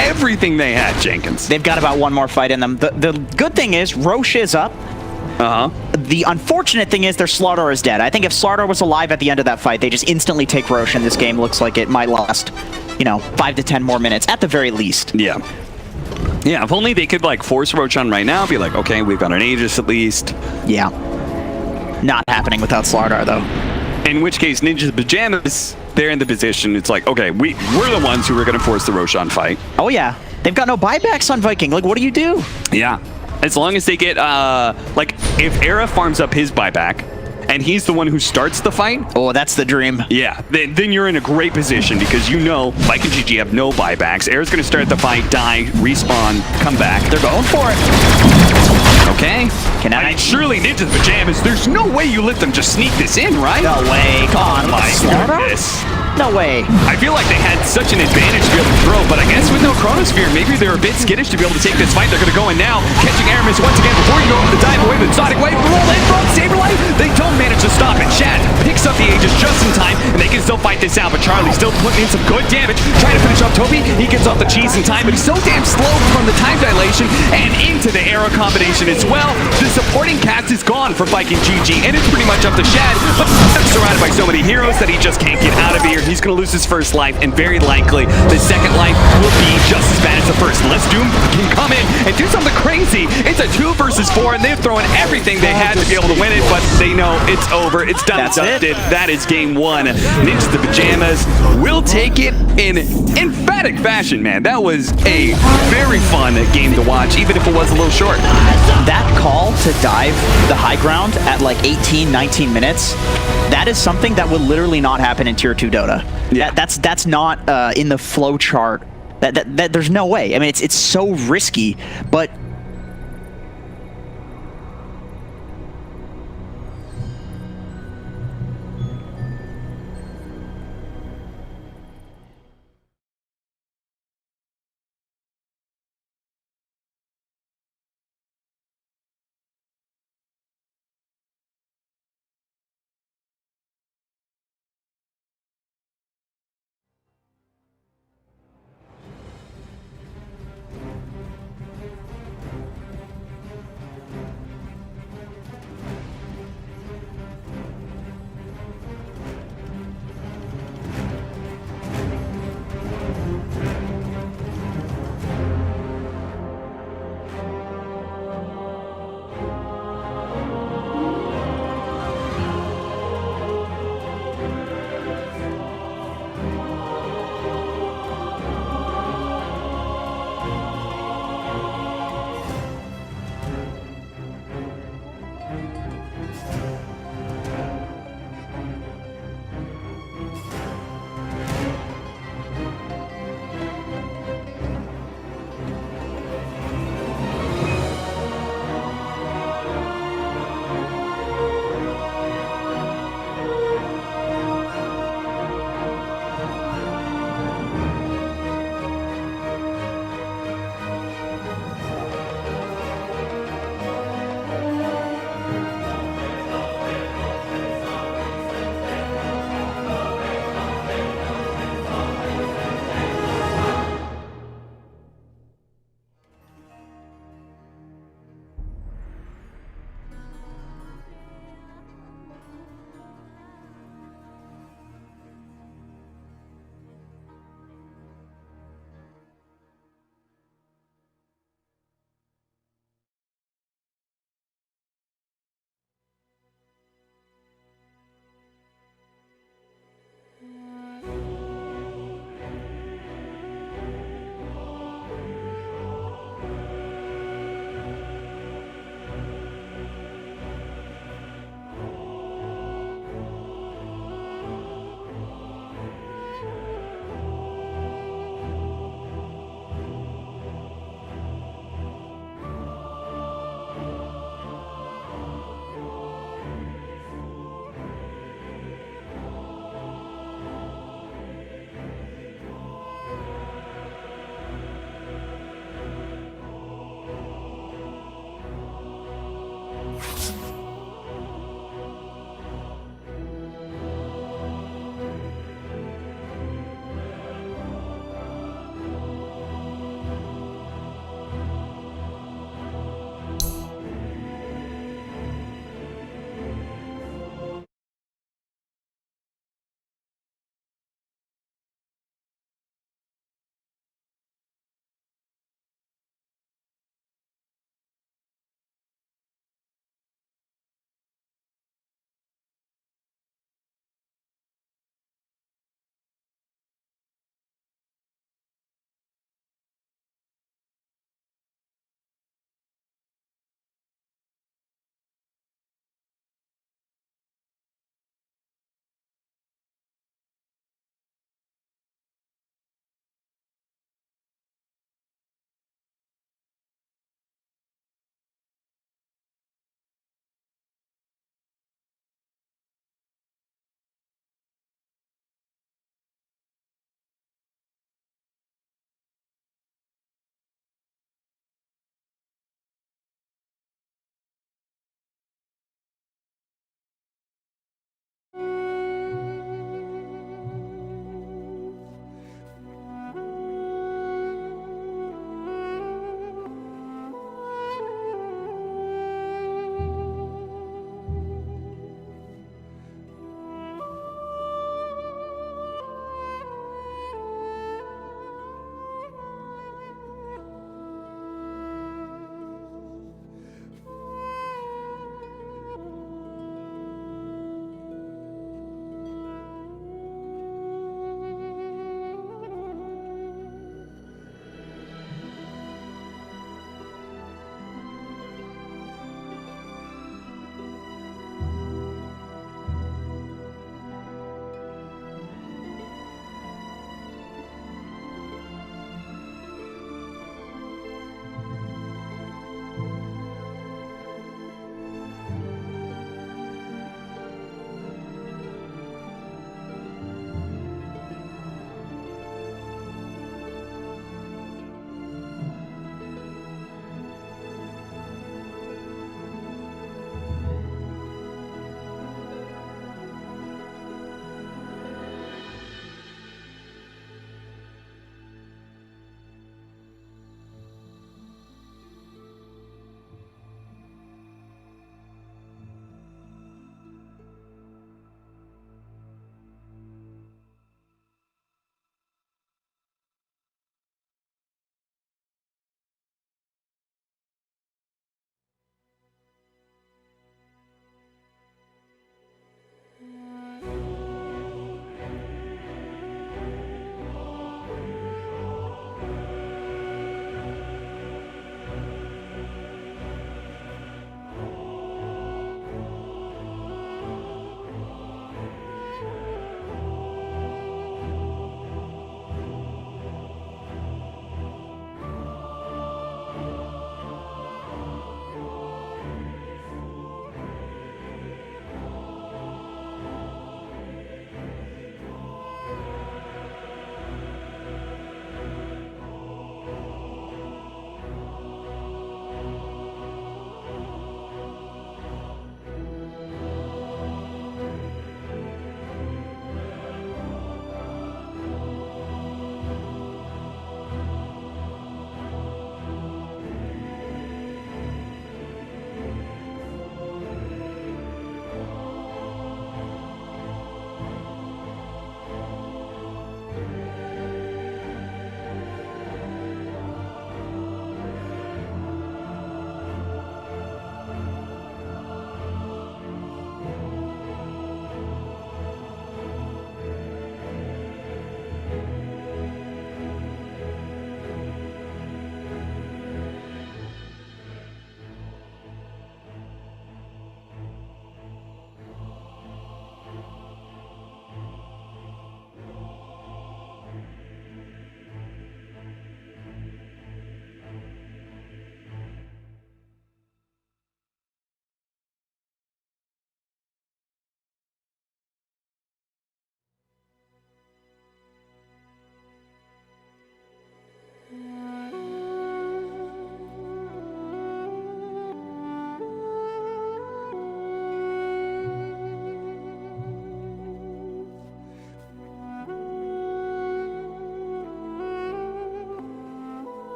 Everything they had, Jenkins. They've got about one more fight in them. The good thing is Roche is up. The unfortunate thing is their Slardar is dead. I think if Slardar was alive at the end of that fight, they just instantly take Roche, and this game looks like it might last, 5 to 10 more minutes at the very least. Yeah. Yeah, if only they could like force Roshan right now, be like, okay, we've got an Aegis at least. Yeah. Not happening without Slardar, though. In which case, Ninja's Pajamas, they're in the position, it's like, okay, we're the ones who are going to force the Roshan fight. Oh, yeah. They've got no buybacks on Viking. Like, what do you do? Yeah. As long as they get, if Era farms up his buyback, and he's the one who starts the fight. Oh, that's the dream. Yeah, then you're in a great position because Viking GG have no buybacks. Era's going to start the fight, die, respawn, come back. They're going for it. Okay. Surely Ninja's Pajamas, there's no way you let them just sneak this in, right? No way. Come on, my goodness. No way. I feel like they had such an advantage to be able to throw, but I guess with no Chronosphere, maybe they're a bit skittish to be able to take this fight. They're going to go in now, catching Aramis once again before you go over the dive away with Sonic Wave. Roll in from Saberlight. They don't manage to stop it. Shad picks up the Aegis just in time, and they can still fight this out, but Charlie's still putting in some good damage, trying to finish off Toby. He gets off the cheese in time, but he's so damn slow from the time dilation and into the arrow combination as well. The supporting cast is gone for Viking GG, and it's pretty much up to Shad, but he's surrounded by so many heroes that he just can't get out of here. He's going to lose his first life, and very likely the second life will be just as bad as the first. Unless Doom can come in and do something crazy. It's a 2 versus 4, and they've thrown everything they had to be able to win it, but they know it's over. It's done. That's dusted. That is game 1. Ninja's Pajamas will take it in emphatic fashion, man. That was a very fun game to watch, even if it was a little short. That call to dive the high ground at like 18, 19 minutes, that is something that would literally not happen in Tier 2 Dota. Yeah. That's not in the flow chart. That there's no way. I mean, it's so risky, but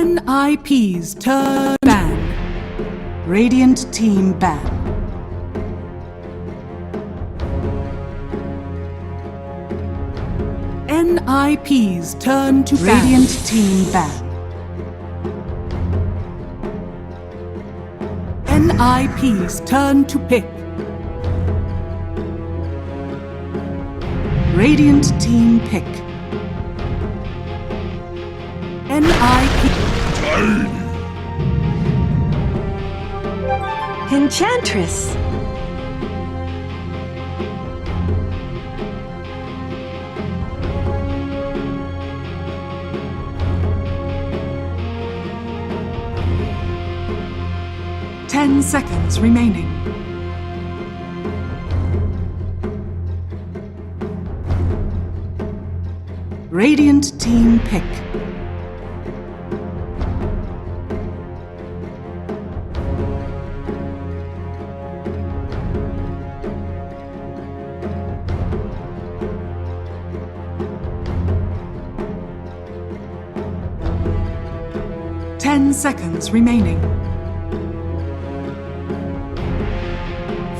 NIP's turn ban. Radiant team ban. NIP's turn to ban. Radiant team ban. NIP's turn to pick. Radiant team pick. NIP. Enchantress. Ten seconds remaining. Radiant team pick. Ten seconds remaining.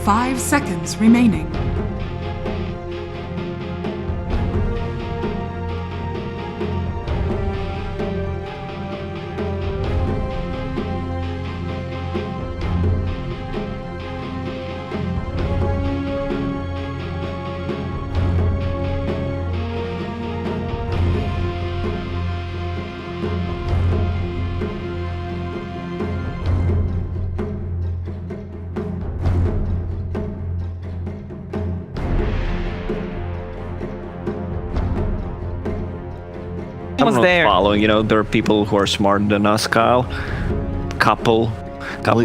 5 seconds remaining. I'm Was not there. following. You know, there are people who are smarter than us, Kyle. Couple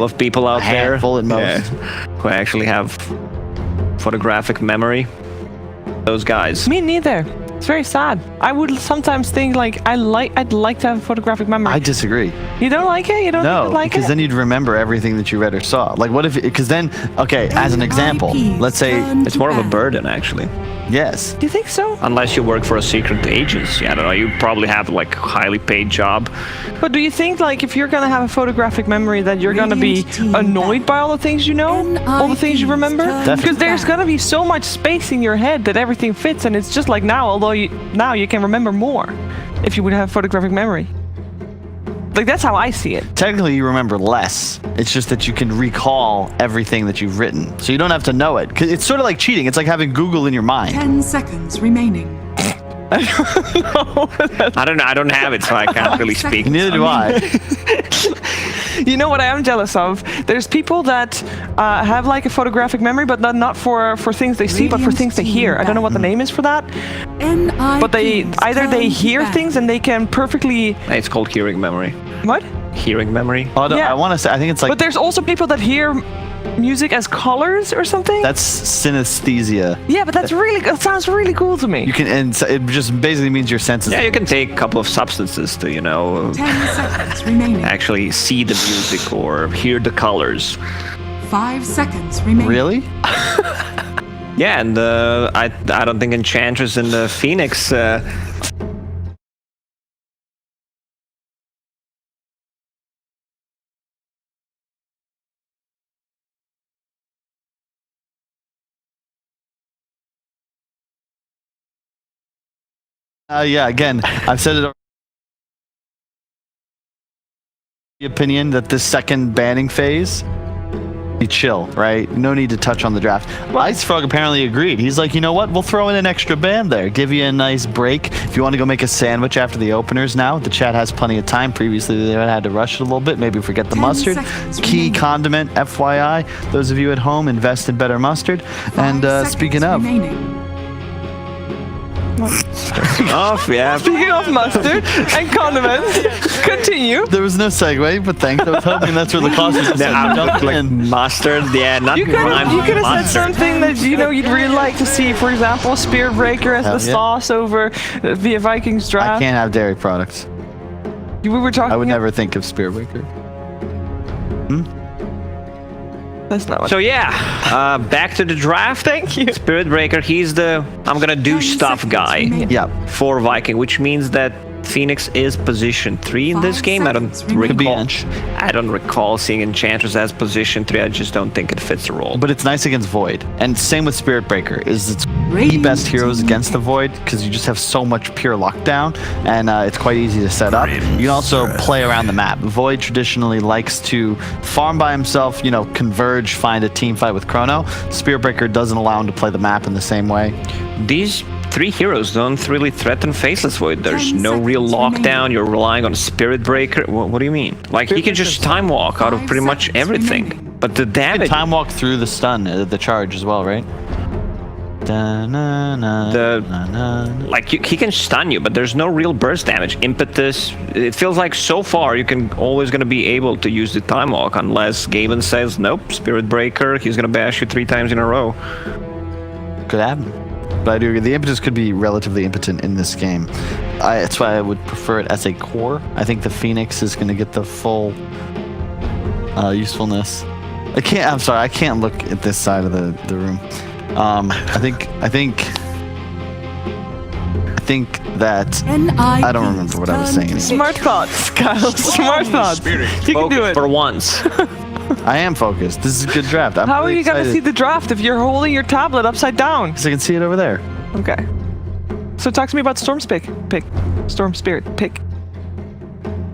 of people out there, handful at most. who actually have photographic memory. Those guys. Me neither. It's very sad. I would sometimes think like I'd like to have a photographic memory. I disagree. You don't like it? You don't No, like because it? then you'd remember everything that you read or saw. Like, what if? Because then, okay, as an example, let's say, It's more of a burden, actually. yes, Do you think so? Unless you work for a secret agency. I don't know. You probably have like a highly paid job. But do you think like if you're gonna have a photographic memory that you're gonna be Radiant team annoyed by all the things you know? All the things you remember? Definitely. Because there's gonna be so much space in your head that everything fits, and it's just like now, although now you can remember more if you would have photographic memory. Like that's how I see it. technically you remember less. It's just that you can recall everything that you've written, so you don't have to know it. 'Cause it's sort of like cheating. It's like having Google in your mind. 10 seconds remaining. I don't know. I don't have it, so I can't really speak. Neither do I. You know what I am jealous of? There's people that have like a photographic memory, but not for things they see, but for things they hear. I don't know what the name is for that. But they either they hear things and they can perfectly. It's called hearing memory. What? Hearing memory. Oh, no, Yeah. I want to say. I think it's like But there's also people that hear music as colors or something. that's synesthesia. Yeah, but that sounds really cool to me. You can, and so it just basically means your senses. Yeah, you can take a couple of substances to, 10 seconds remaining. actually see the music or hear the colors. 5 seconds remaining. Really? Yeah, and I don't think Enchantress and Phoenix. Yeah. Again, I've said it. The opinion that this second banning phase, be chill, right? No need to touch on the draft. Ice Frog apparently agreed. He's like, you know what? We'll throw in an extra ban there. Give you a nice break. If you want to go make a sandwich after the openers now, the chat has plenty of time. Previously, they had to rush it a little bit. Maybe forget the 10 mustard. seconds Key remaining. condiment, FYI. Those of you at home, invest in better mustard. 5 And seconds speaking of, remaining. Off, yeah. Speaking of mustard and condiments, continue. there was no segue, but thanks. I was hoping that's where the cost was. Like mustard, yeah, not You could have said mustard. something that you'd really like to see. For example, Spear Breaker as Hell the yeah. sauce over via Vikings I draft. can't have dairy products. We were talking. I would never think of Spearwaker. That's not what. So yeah, back to the draft. Thank you. Spirit Breaker, he's the I'm gonna do 10 stuff seconds guy remaining. Yeah. for Viking, which means that Phoenix is position 3 in this game. I don't Could be recall. Ench. I don't recall seeing Enchantress as position 3. I just don't think it fits the role. But it's nice against Void. And same with Spirit Breaker. It's the Radiant best heroes team against the Void because you just have so much pure lockdown, and it's quite easy to set up. You can also play around the map. Void traditionally likes to farm by himself, you know, converge, find a team fight with Chrono. Spirit Breaker doesn't allow him to play the map in the same way. These 3 heroes don't really threaten Faceless Void. There's 10 no real seconds lockdown. remaining. You're relying on Spirit Breaker. What do you mean? Like, he can just time walk out of 5 pretty much seconds everything. remaining. But the You can damage... time walk through the stun, the charge as well, right? Like, he can stun you, but there's no real burst damage. Impetus, it feels like so far you can always going to be able to use the time walk unless Gaben says, nope, Spirit Breaker, he's going to bash you 3 times in a row. Could happen. But I do agree, the impetus could be relatively impotent in this game. That's why I would prefer it as a core. I think the Phoenix is going to get the full usefulness. I can't look at this side of the room. I think that I don't remember what I was saying anymore. Smart thoughts, Kyle. Smart thoughts. You can do it. For once. I am focused. This is a good draft. I'm How are really you gonna excited. see the draft if you're holding your tablet upside down? 'Cause I can see it over there. Okay. So talk to me about Storm Spirit pick. Storm Spirit pick.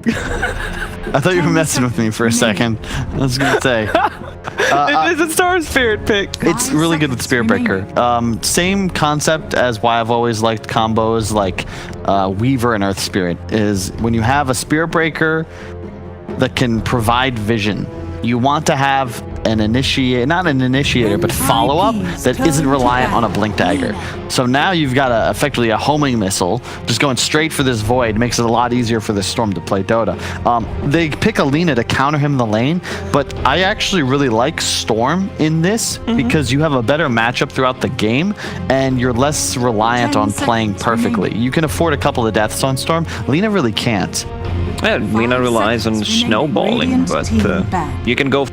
I thought you were messing with me for a second. I was gonna say. It is a Storm Spirit pick. It's really good with Spirit Breaker. Same concept as why I've always liked combos like Weaver and Earth Spirit is when you have a Spirit Breaker that can provide vision, you want to have an not an initiator, but follow-up that isn't reliant on a blink dagger. So now you've got effectively a homing missile just going straight for this Void. Makes it a lot easier for this Storm to play Dota. They pick Alina to counter him in the lane, but I actually really like Storm in this because you have a better matchup throughout the game and you're less reliant 10 on playing seconds perfectly. remaining. You can afford a couple of deaths on Storm. Lina really can't. Yeah, Lina 5 relies on seconds remaining. snowballing, Radiant but team banned. you can go...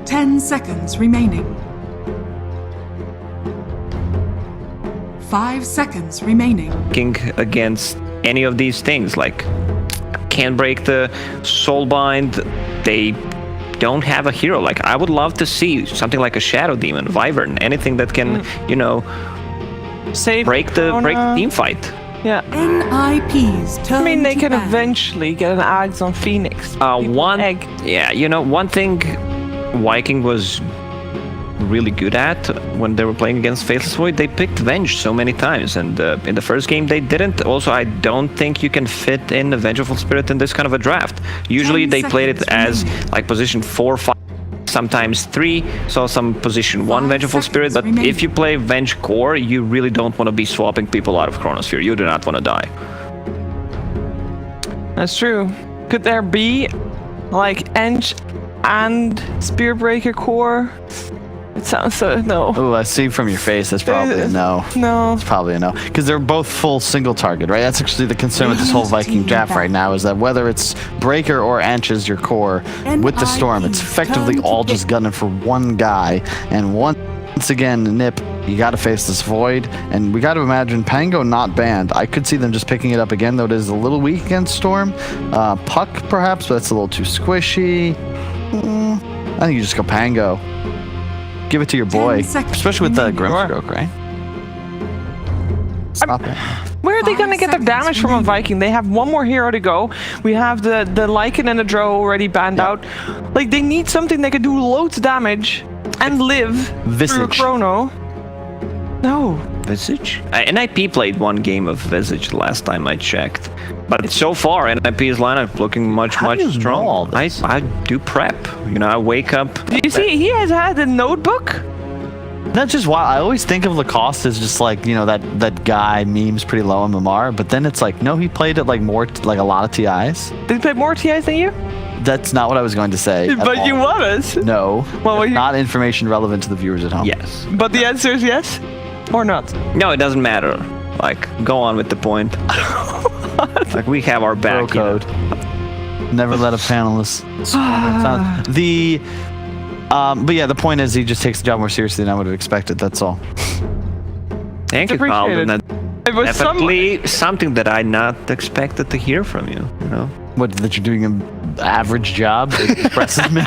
Ten seconds remaining. 5 seconds remaining. against any of these things, like can't break the Soulbind. They don't have a hero. Like, I would love to see something like a Shadow Demon, Wyvern, anything that can, you know, Save break the Corona. team fight. Yeah. NIP's turn I mean, they to can ban. eventually get an Ags on Phoenix. One egg. Yeah, you know, one thing Viking was really good at when they were playing against Faceless Void, they picked Venge so many times, and in the first game they didn't. Also, I don't think you can fit in a Vengeful Spirit in this kind of a draft. Usually 10 they played it seconds as remaining. like position 4, 5, sometimes 3, so some position 1 5 Vengeful Spirit, but seconds if you play Venge Core, you really don't want to be swapping people out of Chronosphere. You do not want to die. That's true. Could there be like Ench and Spear Breaker core? It sounds so no. Oh, I see from your face. That's probably a no. No. It's probably a no. Because they're both full single target, right? That's actually the concern with this whole Viking draft right now is that whether it's Breaker or Ench is your core, with the Storm, it's effectively all just gunning for one guy. And once again, Nip, you got to face this Void. And we got to imagine Pango not banned. I could see them just picking it up again, though it is a little weak against Storm. Puck, perhaps, but that's a little too squishy. I think you just go Pango. Give it to your boy, 10 seconds especially with the remaining. Grimstroke, right? Stop it. Where are they 5 gonna get their seconds damage from a remaining. Viking? They have one more hero to go. We have the Lycan and the Drow already banned out. Like, they need something that can do loads of damage and live through Visage. Chrono. No. Visage? NIP played one game of Visage the last time I checked. But so far, NIP's lineup looking much How do you know strong. all this? I do prep. You know, I wake up. Do you see? He has had a notebook. That's just why I always think of Lacoste as just like, you know, that guy memes pretty low in Mamar, but then it's like, no, he played it like more, like a lot of TIs. Did he play more TIs than you? That's not what I was going to say. at But all. you want us. No. Well, That's you- not information relevant to the viewers at home. Yes. But the answer is yes or not. No, it doesn't matter. Like, go on with the point. Like, we have our back. Bro code. Never let a panelist. But yeah, the point is he just takes the job more seriously than I would have expected. That's all. Thank you, Carl. Appreciated. It was Definitely something that I not expected to hear from you. You know. What, that you're doing an average job? It impresses me.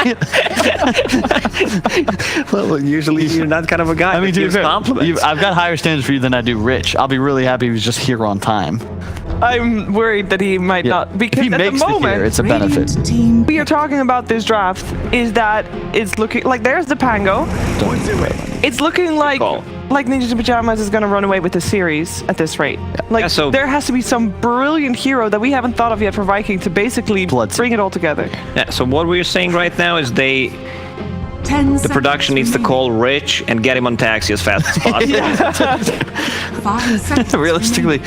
Well, usually you're not kind of a guy. I mean, that gives compliments. I've got higher standards for you than I do Rich. I'll be really happy if he's just here on time. I'm worried that he might not, because if he at makes the moment, here, it's a benefit. Team we are talking about this draft is that it's looking like there's the Pango. Don't do it. It's looking like Ninjas in Pajamas is going to run away with the series at this rate. Like, Yeah, so- there has to be some brilliant hero that we haven't thought of yet for Viking to basically bring it all together. Yeah, so what we're saying right now is the production needs to call Rich and get him on taxi as fast as possible. 5 seconds. Realistically.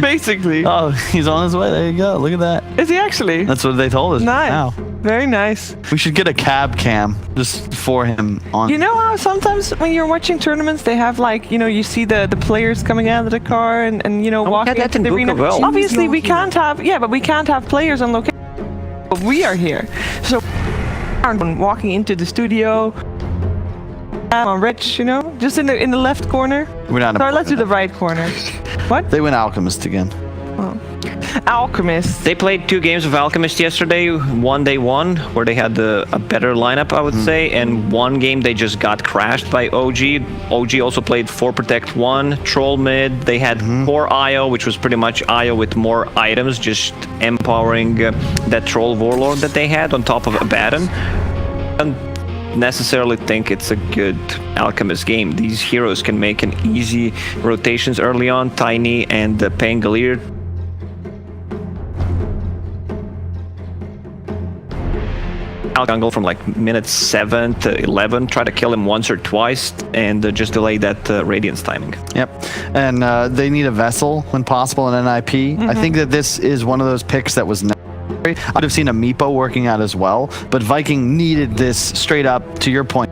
Basically. Oh, he's on his way. There you go. Look at that. Is he actually? That's what they told us. Nice. Wow. Very nice. We should get a cab cam just for him on. You know how sometimes when you're watching tournaments, they have like, you see the players coming out of the car and walking that into in the arena. Bukovell. Obviously, we can't have, but we can't have players on location. But we are here. So, walking into the studio, on Rich, just in the left corner. We're not. Sorry, let's do the right corner. What? They went Alchemist again. Alchemist. They played 2 games of Alchemist yesterday. One they won, where they had a better lineup, I would say, and one game they just got crashed by OG. OG also played 4 Protect 1, Troll mid. They had 4 IO, which was pretty much IO with more items, just empowering that Troll Warlord that they had on top of Abaddon. And necessarily think it's a good Alchemist game. These heroes can make an easy rotations early on. Tiny and Pangolier. Jungle from like minute 7 to 11. Try to kill him once or twice and just delay that Radiance timing. Yep. And they need a vessel when possible in NIP. I think that this is one of those picks that was necessary. I'd have seen a Meepo working out as well, but Viking needed this straight up, to your point.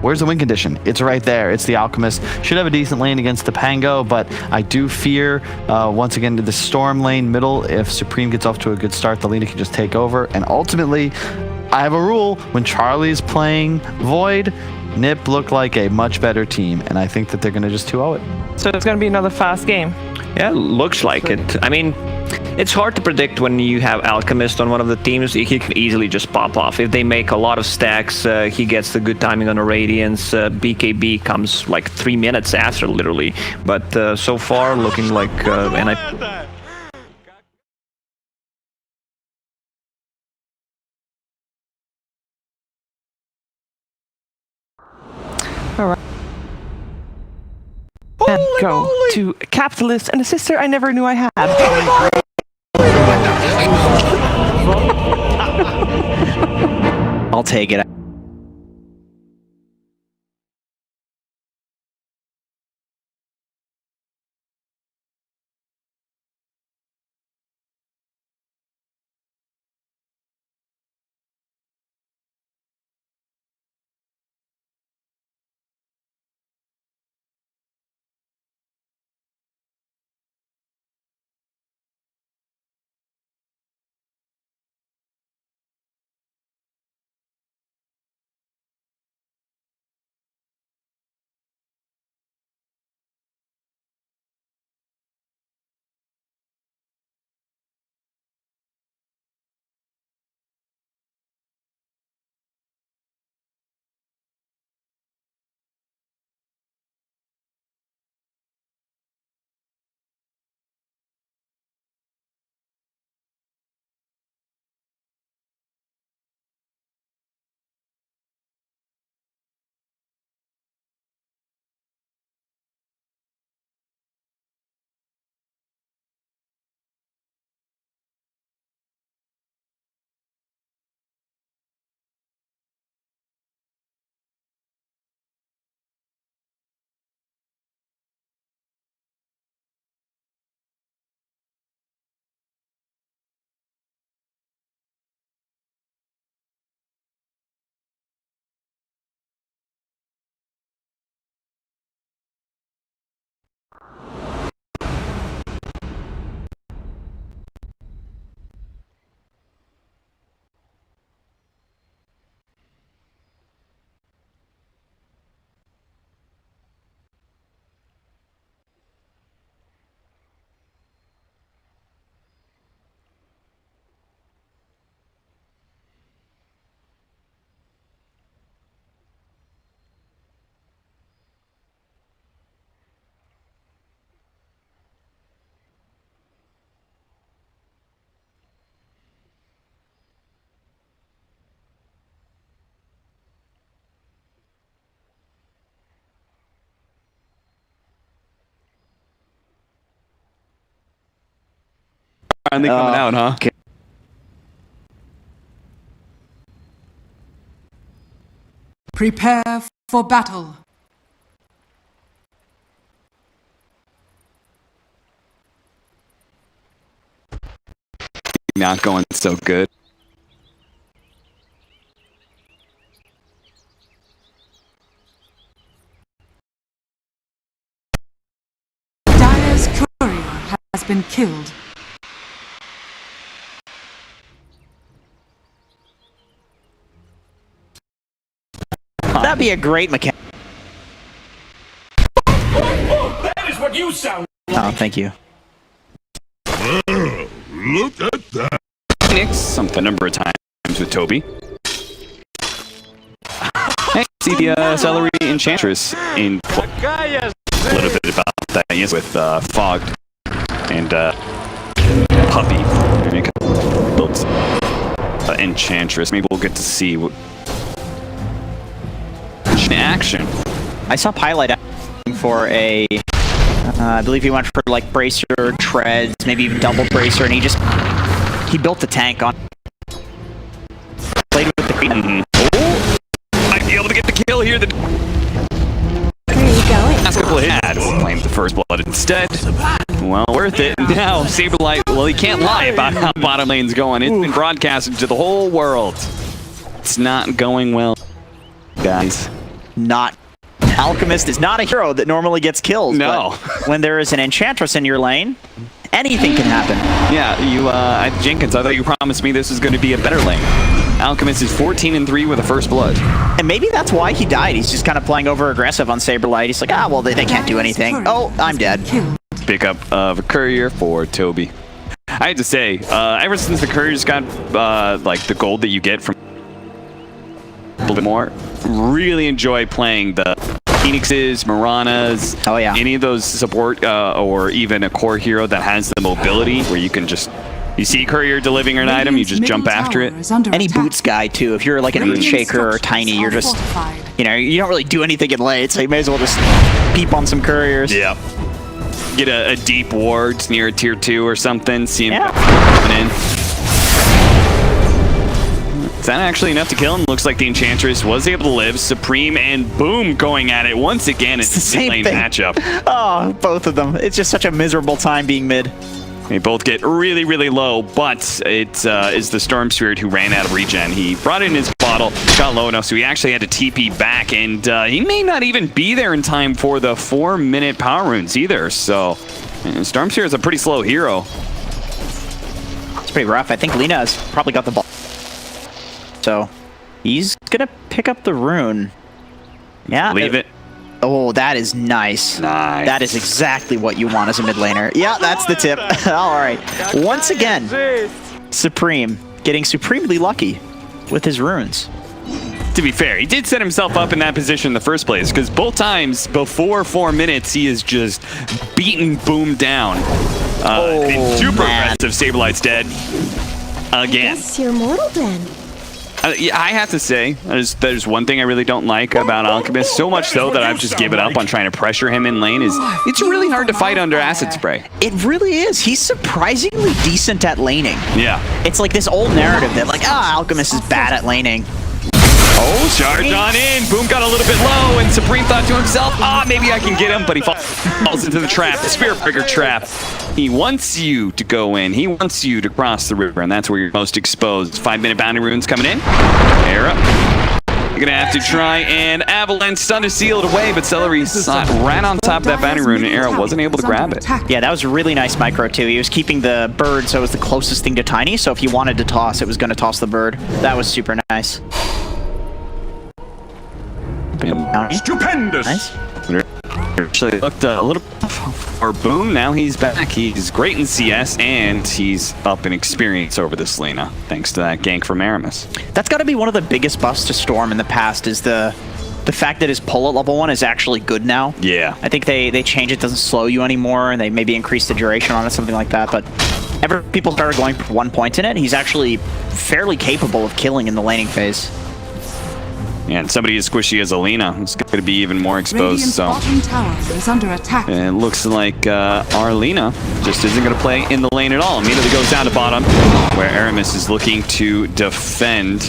Where's the win condition? It's right there. It's the Alchemist. Should have a decent lane against the Pango, but I do fear, once again, the Storm lane middle. If Supreme gets off to a good start, the Lina can just take over. And ultimately, I have a rule. When Charlie's playing Void, Nip looked like a much better team, and I think that they're going to just 2-0 it. So it's going to be another fast game. Yeah, looks like it. I mean, it's hard to predict when you have Alchemist on one of the teams. He can easily just pop off. If they make a lot of stacks, he gets the good timing on the Radiance. BKB comes like 3 minutes after, literally. But so far, looking like... All right. And go to Capitalist and a sister I never knew I had. I'll take it. finally coming out, huh? Okay. Prepare for battle. Not going so good. Dire's courier has been killed. That'd be a great mechanic. That is what you sound Oh, thank you. Look at that. Phoenix, something a number of times with Toby. Hey, see the Celery Enchantress in play. A little bit about that, yes, with Fogged and Puppy. And it built Enchantress. Maybe we'll get to see what in action. I saw Pilot for a, I believe he went for like bracer, treads, maybe even double bracer, and he built the tank on. Played with the green. Oh, might be able to get the kill here. The Where are you going? last couple of hits. Claimed the first blood instead. Well, worth it. Now, Saberlight, well, he can't lie about how bottom lane's going. It's been broadcasted to the whole world. It's not going well, guys. Alchemist is not a hero that normally gets kills. No. But when there is an Enchantress in your lane, anything can happen. Yeah, Jenkins, I thought you promised me this was going to be a better lane. Alchemist is 14-3 with a first blood. And maybe that's why he died. He's just kind of playing over aggressive on Saberlight. He's like, well, they can't do anything. Oh, I'm dead. Pickup of a courier for Toby. I had to say, ever since the couriers got like the gold that you get from a little bit more, really enjoy playing the Phoenixes, Miranas, oh yeah, any of those support or even a core hero that has the mobility where you can just, you see courier delivering an item, you just jump after it. Any boots guy too. If you're like an Earth Shaker or Tiny, you're just, you know, you don't really do anything in late, so you may as well just peep on some couriers. Yeah. Get a deep ward near a tier 2 or something, see him coming in. Is that actually enough to kill him? Looks like the Enchantress was able to live. Supreme and Boom going at it once again. It's the same lane matchup. Oh, both of them. It's just such a miserable time being mid. They both get really, really low, but it is the Storm Spirit who ran out of regen. He brought in his bottle, got low enough, so he actually had to TP back, and he may not even be there in time for the 4-minute power runes either, so Storm Spirit is a pretty slow hero. It's pretty rough. I think Lina has probably got the ball. So he's gonna pick up the rune. Yeah. Leave it. Oh, that is nice. Nice. That is exactly what you want as a mid laner. Yeah, that's the tip. All right. Once again, Supreme getting supremely lucky with his runes. To be fair, he did set himself up in that position in the first place, because both times before 4 minutes, he is just beaten Boom down. Super aggressive. Saberlight's dead. Again. Yes, you're mortal then. Yeah, I have to say, there's one thing I really don't like about Alchemist, so much so that I've just given up on trying to pressure him in lane, is it's really hard to fight under Acid Spray. It really is. He's surprisingly decent at laning. Yeah. It's like this old narrative that like, Alchemist is bad at laning. Oh, charge on in. Boom got a little bit low, and Supreme thought to himself, maybe I can get him, but he falls into the trap, the Spirit Breaker trap. He wants you to go in. He wants you to cross the river, and that's where you're most exposed. 5-minute bounty runes coming in. Air up. You're going to have to try and Avalanche Stun to seal it away, but Celery ran on top of that bounty rune, and Arrow wasn't able to grab it. Yeah, that was a really nice micro, too. He was keeping the bird, so it was the closest thing to Tiny, so if he wanted to toss, it was going to toss the bird. That was super nice. Stupendous! Nice. Actually looked a little for Boom. Now he's back. He's great in CS, and he's up in experience over this Lina, thanks to that gank from Aramis. That's got to be one of the biggest buffs to Storm in the past, is the fact that his pull at level 1 is actually good now. Yeah. I think they changed it, doesn't slow you anymore, and they maybe increased the duration on it, something like that, but ever people started going for 1 point in it, he's actually fairly capable of killing in the laning phase. And somebody as squishy as Alina is going to be even more exposed. Radiant's So bottom tower is under attack. it looks like our Lina just isn't going to play in the lane at all. Immediately goes down to bottom, where Aramis is looking to defend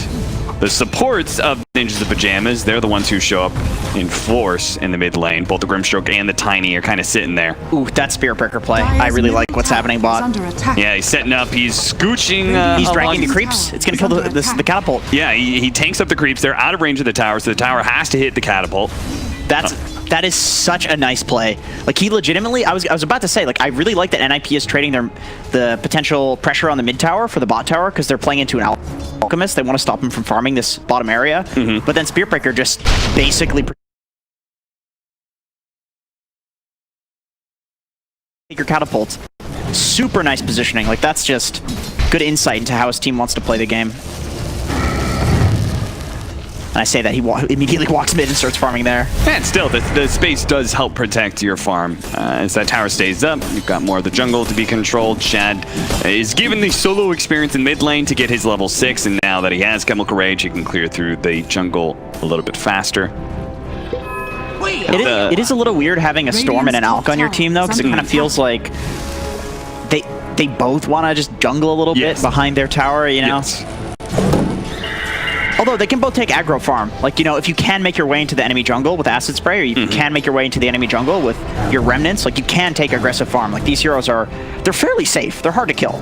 the supports of Ninjas of Pajamas. They're the ones who show up in force in the mid lane. Both the Grimstroke and the Tiny are kind of sitting there. Ooh, that Spirit Breaker play. I really like what's happening, bot. Under attack. Yeah, he's setting up. He's scooching. He's dragging the along- creeps. It's gonna kill the catapult. Yeah, he tanks up the creeps. They're out of range of the tower, so the tower has to hit the catapult. That is such a nice play. Like, he legitimately, I was about to say, like, I really like that NIP is trading the potential pressure on the mid tower for the bot tower, because they're playing into an alchemist. They want to stop him from farming this bottom area. But then Spirit Breaker just basically take your catapult. Super nice positioning. Like, that's just good insight into how his team wants to play the game. And I say that, he immediately walks mid and starts farming there. And still, the space does help protect your farm. As that tower stays up, you've got more of the jungle to be controlled. Shad is given the solo experience in mid lane to get his level 6, and now that he has Chemical Rage, he can clear through the jungle a little bit faster. It is a little weird having a Storm and an Alk on your team, though, because it kind of feels like they both want to just jungle a little bit behind their tower, you know? Yes. Although they can both take aggro farm. Like, you know, if you can make your way into the enemy jungle with Acid Spray, or you can make your way into the enemy jungle with your Remnants, like, you can take aggressive farm. Like, these heroes they're fairly safe. They're hard to kill.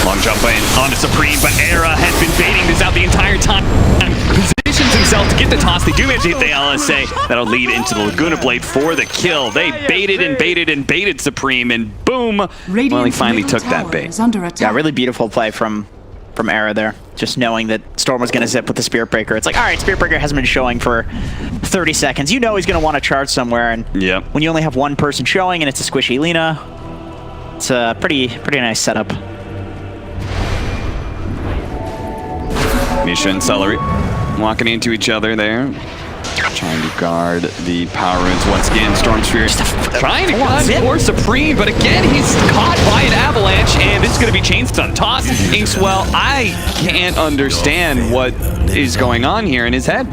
Long jump in onto Supreme, but Era has been baiting this out the entire time. Positions himself to get the toss. They do manage to hit the LSA. That'll lead into the Laguna Blade for the kill. They baited and baited and baited Supreme, and boom! Well, he finally took that bait. Yeah, really beautiful play from Era there. Just knowing that Storm was going to zip with the Spirit Breaker. It's like, all right, Spirit Breaker hasn't been showing for 30 seconds. You know he's going to want to charge somewhere, and when you only have one person showing and it's a squishy Lina, it's a pretty nice setup. Misha and Celery walking into each other there. Trying to guard the power runes once again. Storm Sphere trying to gun for Supreme, but again he's caught by an avalanche, and this is going to be chains on toss. Inkswell, I can't understand what is going on here in his head.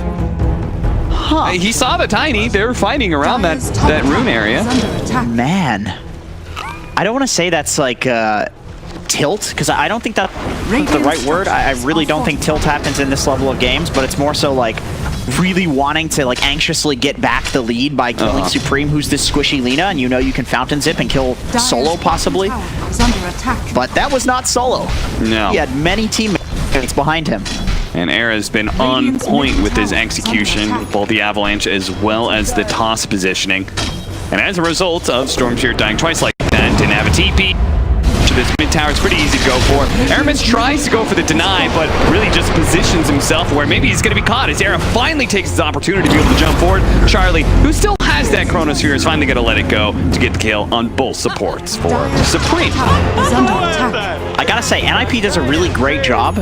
He saw the Tiny. They were fighting around that rune area. Man, I don't want to say that's like tilt, because I don't think that's the right word. I really don't think tilt happens in this level of games, but it's more so like really wanting to like anxiously get back the lead by killing Supreme, who's this squishy Lina, and you know you can fountain zip and kill solo possibly. But that was not solo. No. He had many teammates behind him. And Era's been on point with his execution, both the avalanche as well as the toss positioning. And as a result of Storm Sphere dying twice like that, didn't have a TP. This mid tower is pretty easy to go for. Aramis tries to go for the deny, but really just positions himself where maybe he's going to be caught as Era finally takes his opportunity to be able to jump forward. Charlie, who still has that Chronosphere, is finally going to let it go to get the kill on both supports for Supreme. I gotta say, NIP does a really great job.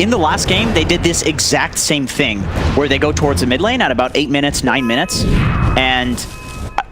In the last game, they did this exact same thing, where they go towards the mid lane at about 8 minutes, 9 minutes, and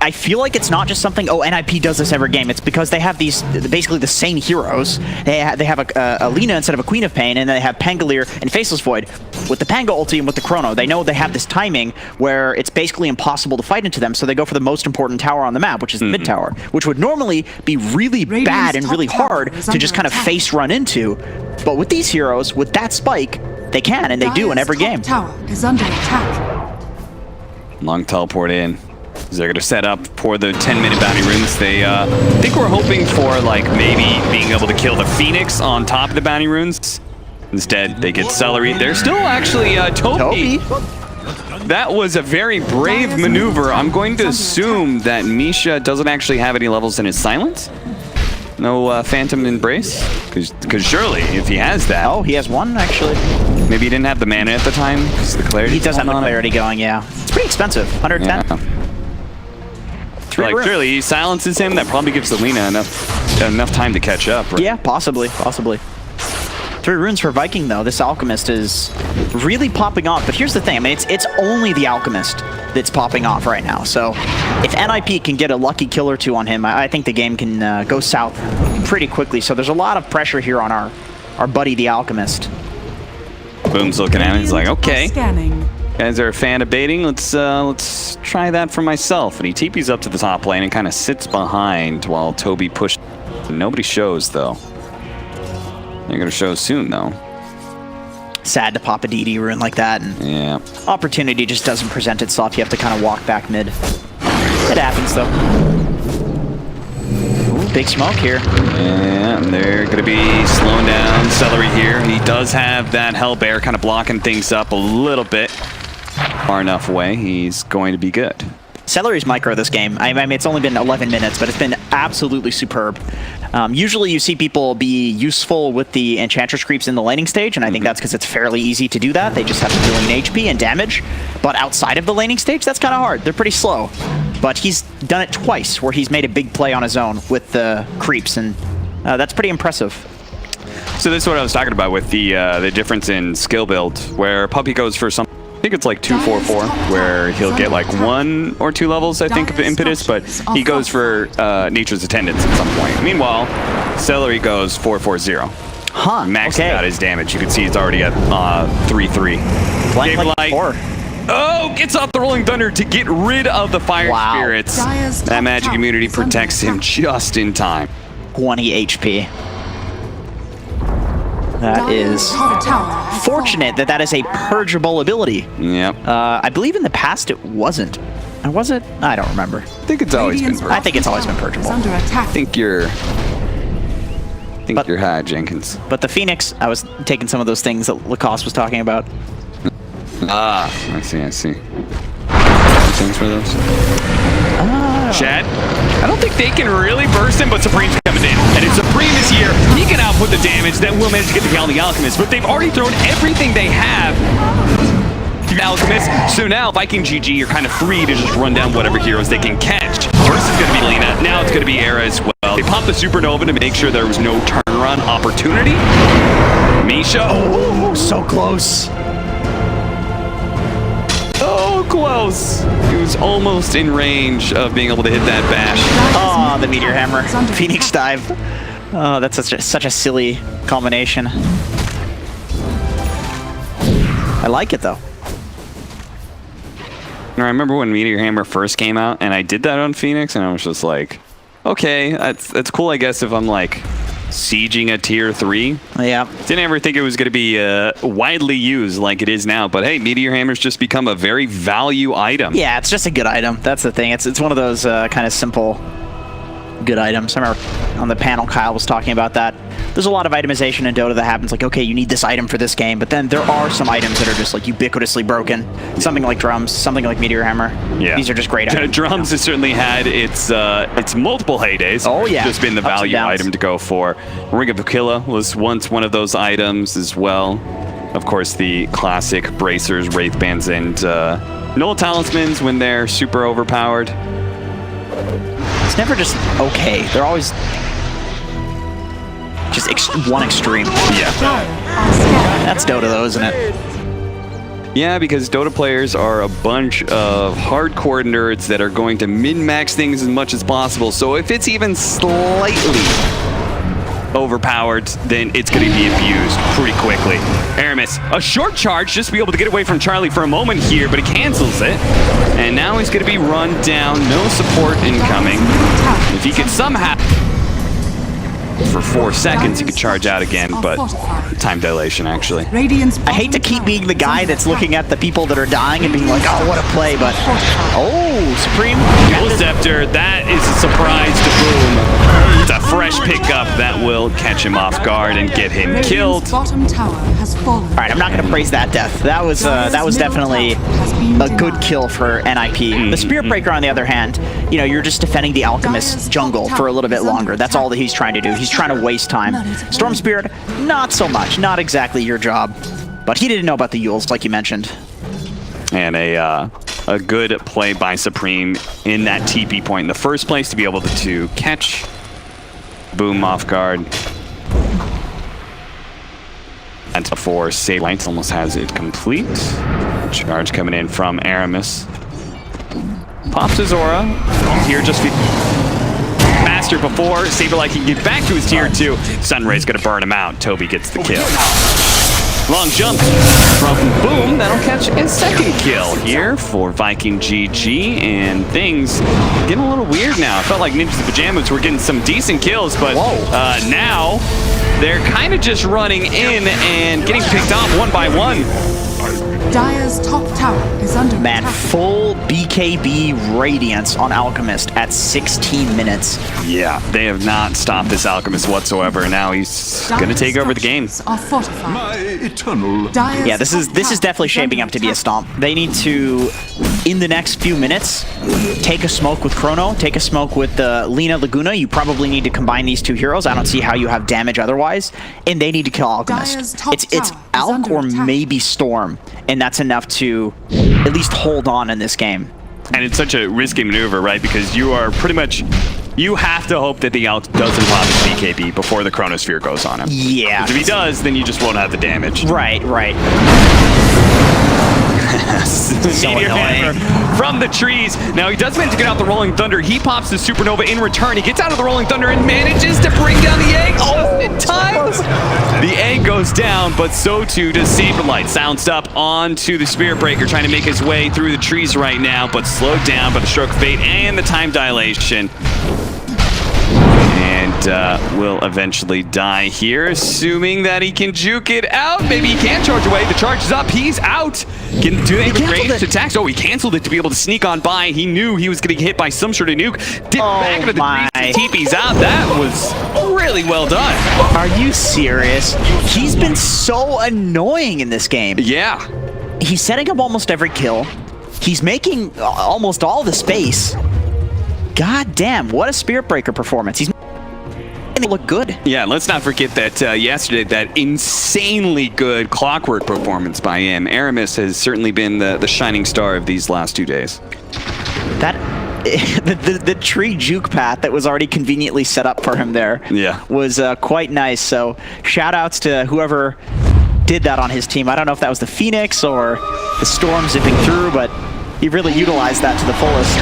I feel like it's not just something, oh, NIP does this every game. It's because they have these, basically the same heroes. They have a Lina instead of a Queen of Pain, and they have Pangolier and Faceless Void. With the Pango ulti and with the Chrono, they know they have this timing where it's basically impossible to fight into them, so they go for the most important tower on the map, which is the mid tower, which would normally be really bad and really hard to just kind of face run into. But with these heroes, with that spike, they can, and they do in every game. Tower is under attack. Long teleport in. They're going to set up for the 10-minute bounty runes. They think we're hoping for like maybe being able to kill the Phoenix on top of the bounty runes. Instead, they get Celery. They're still actually Toby. That was a very brave maneuver. I'm going to assume that Misha doesn't actually have any levels in his silence. No Phantom Embrace? Because surely, if he has that... Oh, he has one, actually. Maybe he didn't have the mana at the time, because the clarity... He does have the clarity going, yeah. It's pretty expensive, 110. Yeah. Like, surely he silences him. That probably gives the Lina enough time to catch up, right? Yeah, possibly. 3 runes for Viking, though. This Alchemist is really popping off. But here's the thing. I mean, it's only the Alchemist that's popping off right now. So if NIP can get a lucky kill or two on him, I think the game can go south pretty quickly. So there's a lot of pressure here on our buddy, the Alchemist. Boom's looking at it. He's like, okay. Scanning. Guys are a fan of baiting. Let's try that for myself. And he TP's up to the top lane and kind of sits behind while Toby pushes. Nobody shows though. They're gonna show soon though. Sad to pop a DD rune like that, and Yeah. opportunity just doesn't present itself. You have to kind of walk back mid. It happens though. Ooh, big smoke here. Yeah, and they're gonna be slowing down Celery here. He does have that Hellbear kind of blocking things up a little bit. Far enough away, he's going to be good. Celery's micro this game. I mean, it's only been 11 minutes, but it's been absolutely superb. Usually you see people be useful with the Enchantress creeps in the laning stage, and I think that's because it's fairly easy to do that. They just have to deal in HP and damage. But outside of the laning stage, that's kind of hard. They're pretty slow. But he's done it twice, where he's made a big play on his own with the creeps, and that's pretty impressive. So this is what I was talking about with the difference in skill build, where Puppy goes for some. I think it's like 2-4-4, where he'll get like 1 or 2 levels, I think, of impetus, but he goes for Nature's Attendance at some point. Meanwhile, Celery goes 4-4-0. Huh, Maxing out his damage. You can see he's already at 3-3. Playing like Light. 4. Oh, gets off the Rolling Thunder to get rid of the Fire Spirits. That magic immunity protects him just in time. 20 HP. That is fortunate that that is a purgeable ability. Yep. I believe in the past it wasn't. Was it? I don't remember. I think it's always been purgeable. I think it's always been purgeable. Under attack. I think you're high, Jenkins. But the Phoenix, I was taking some of those things that Lacoste was talking about. Ah, I see. Things for those? Chad, I don't think they can really burst him, but Supreme's coming in. And if Supreme is here, he can output the damage that will manage to get the kill on the Alchemist. But they've already thrown everything they have to the Alchemist. So now, Viking GG are kind of free to just run down whatever heroes they can catch. First is going to be Lina. Now it's going to be Era as well. They popped the Supernova to make sure there was no turnaround opportunity. Misha. Oh, so close. So close. He was almost in range of being able to hit that bash. Oh, the Meteor Hammer. Phoenix dive. Oh, that's such a silly combination. I like it, though. I remember when Meteor Hammer first came out, and I did that on Phoenix, and I was just like, okay, that's cool, I guess, if I'm like sieging a tier 3. Yeah. Didn't ever think it was going to be widely used like it is now, but hey, Meteor Hammer's just become a very value item. Yeah, it's just a good item. That's the thing. It's one of those kind of simple good items. I remember on the panel Kyle was talking about that. There's a lot of itemization in Dota that happens like, okay, you need this item for this game, but then there are some items that are just like ubiquitously broken. Something like drums, something like Meteor Hammer. Yeah. These are just great items. Drums has certainly had its multiple heydays. Oh yeah. Just been the value item to go for. Ring of Aquila was once one of those items as well. Of course, the classic bracers, wraith bands, and null talismans when they're super overpowered. It's never just okay. They're always just one extreme. Yeah. That's Dota though, isn't it? Yeah, because Dota players are a bunch of hardcore nerds that are going to min-max things as much as possible. So if it's even slightly overpowered, then it's going to be abused pretty quickly. Aramis, a short charge just to be able to get away from Charlie for a moment here, but he cancels it. And now he's going to be run down. No support incoming. If he could somehow... For 4 seconds, he could charge out again, but time dilation, actually. I hate to keep being the guy that's looking at the people that are dying and being like, oh, what a play, but... Oh, Supreme. Dual Scepter, that is a surprise to Boom. It's a fresh pickup that will catch him off guard and get him killed. All right, I'm not going to praise that death. That was definitely a good kill for NIP. The Spirit Breaker, on the other hand, you know, you're just defending the Alchemist jungle for a little bit longer. That's all that he's trying to do. He's trying to waste time. Storm Spirit, not so much. Not exactly your job. But he didn't know about the Yules, like you mentioned. And a good play by Supreme in that TP point in the first place to be able to catch Boom off guard. And before Save Lights almost has it complete. Charge coming in from Aramis. Pops his aura. Here just faster before Saberlight can get back to his tier 2. Sunray's gonna burn him out. Toby gets the kill. Long jump from Boom. That'll catch a second kill here for Viking GG. And things getting a little weird now. I felt like Ninjas in Pajamas were getting some decent kills, but now they're kind of just running in and getting picked off one by one. Dire's top tower is under Man, attack. full BKB Radiance on Alchemist at 16 minutes. Yeah, they have not stopped this Alchemist whatsoever. Now he's going to take over the game. Are fortified. My eternal. Dire's Yeah, this is top tower definitely is shaping under up to be a attack. stomp. They need to, in the next few minutes, take a smoke with Chrono, take a smoke with Lina Laguna. You probably need to combine these two heroes. I don't see how you have damage otherwise. And they need to kill Dire's Alchemist. top It's tower is Alch under or attack. maybe Storm, and that's enough to at least hold on in this game. And it's such a risky maneuver, right? Because you are pretty much, you have to hope that the Alch doesn't pop his BKB before the Chronosphere goes on him. Yeah. 'Cause if he does, then you just won't have the damage. Right. So Meteor annoying. Hammer from the trees. Now he does manage to get out the Rolling Thunder. He pops the Supernova in return. He gets out of the Rolling Thunder and manages to bring down the egg. Oh, in time! The egg goes down, but so too does Saberlight. Sounds up onto the Spirit Breaker, trying to make his way through the trees right now, but slowed down by the Stroke of Fate and the time dilation. And will eventually die here, assuming that he can juke it out. Maybe he can charge away. The charge is up. He's out. Can do any ranged attacks. Oh, he canceled it to be able to sneak on by. He knew he was going to get hit by some sort of nuke. Dip back into the trees. TP's out. That was really well done. Are you serious? He's been so annoying in this game. Yeah. He's setting up almost every kill. He's making almost all the space. God damn, what a Spirit Breaker performance. He's making it look good. Yeah, let's not forget that yesterday, that insanely good Clockwork performance by him. Aramis has certainly been the shining star of these last 2 days. That the tree juke path that was already conveniently set up for him there was quite nice. So shout outs to whoever did that on his team. I don't know if that was the Phoenix or the Storm zipping through, but he really utilized that to the fullest.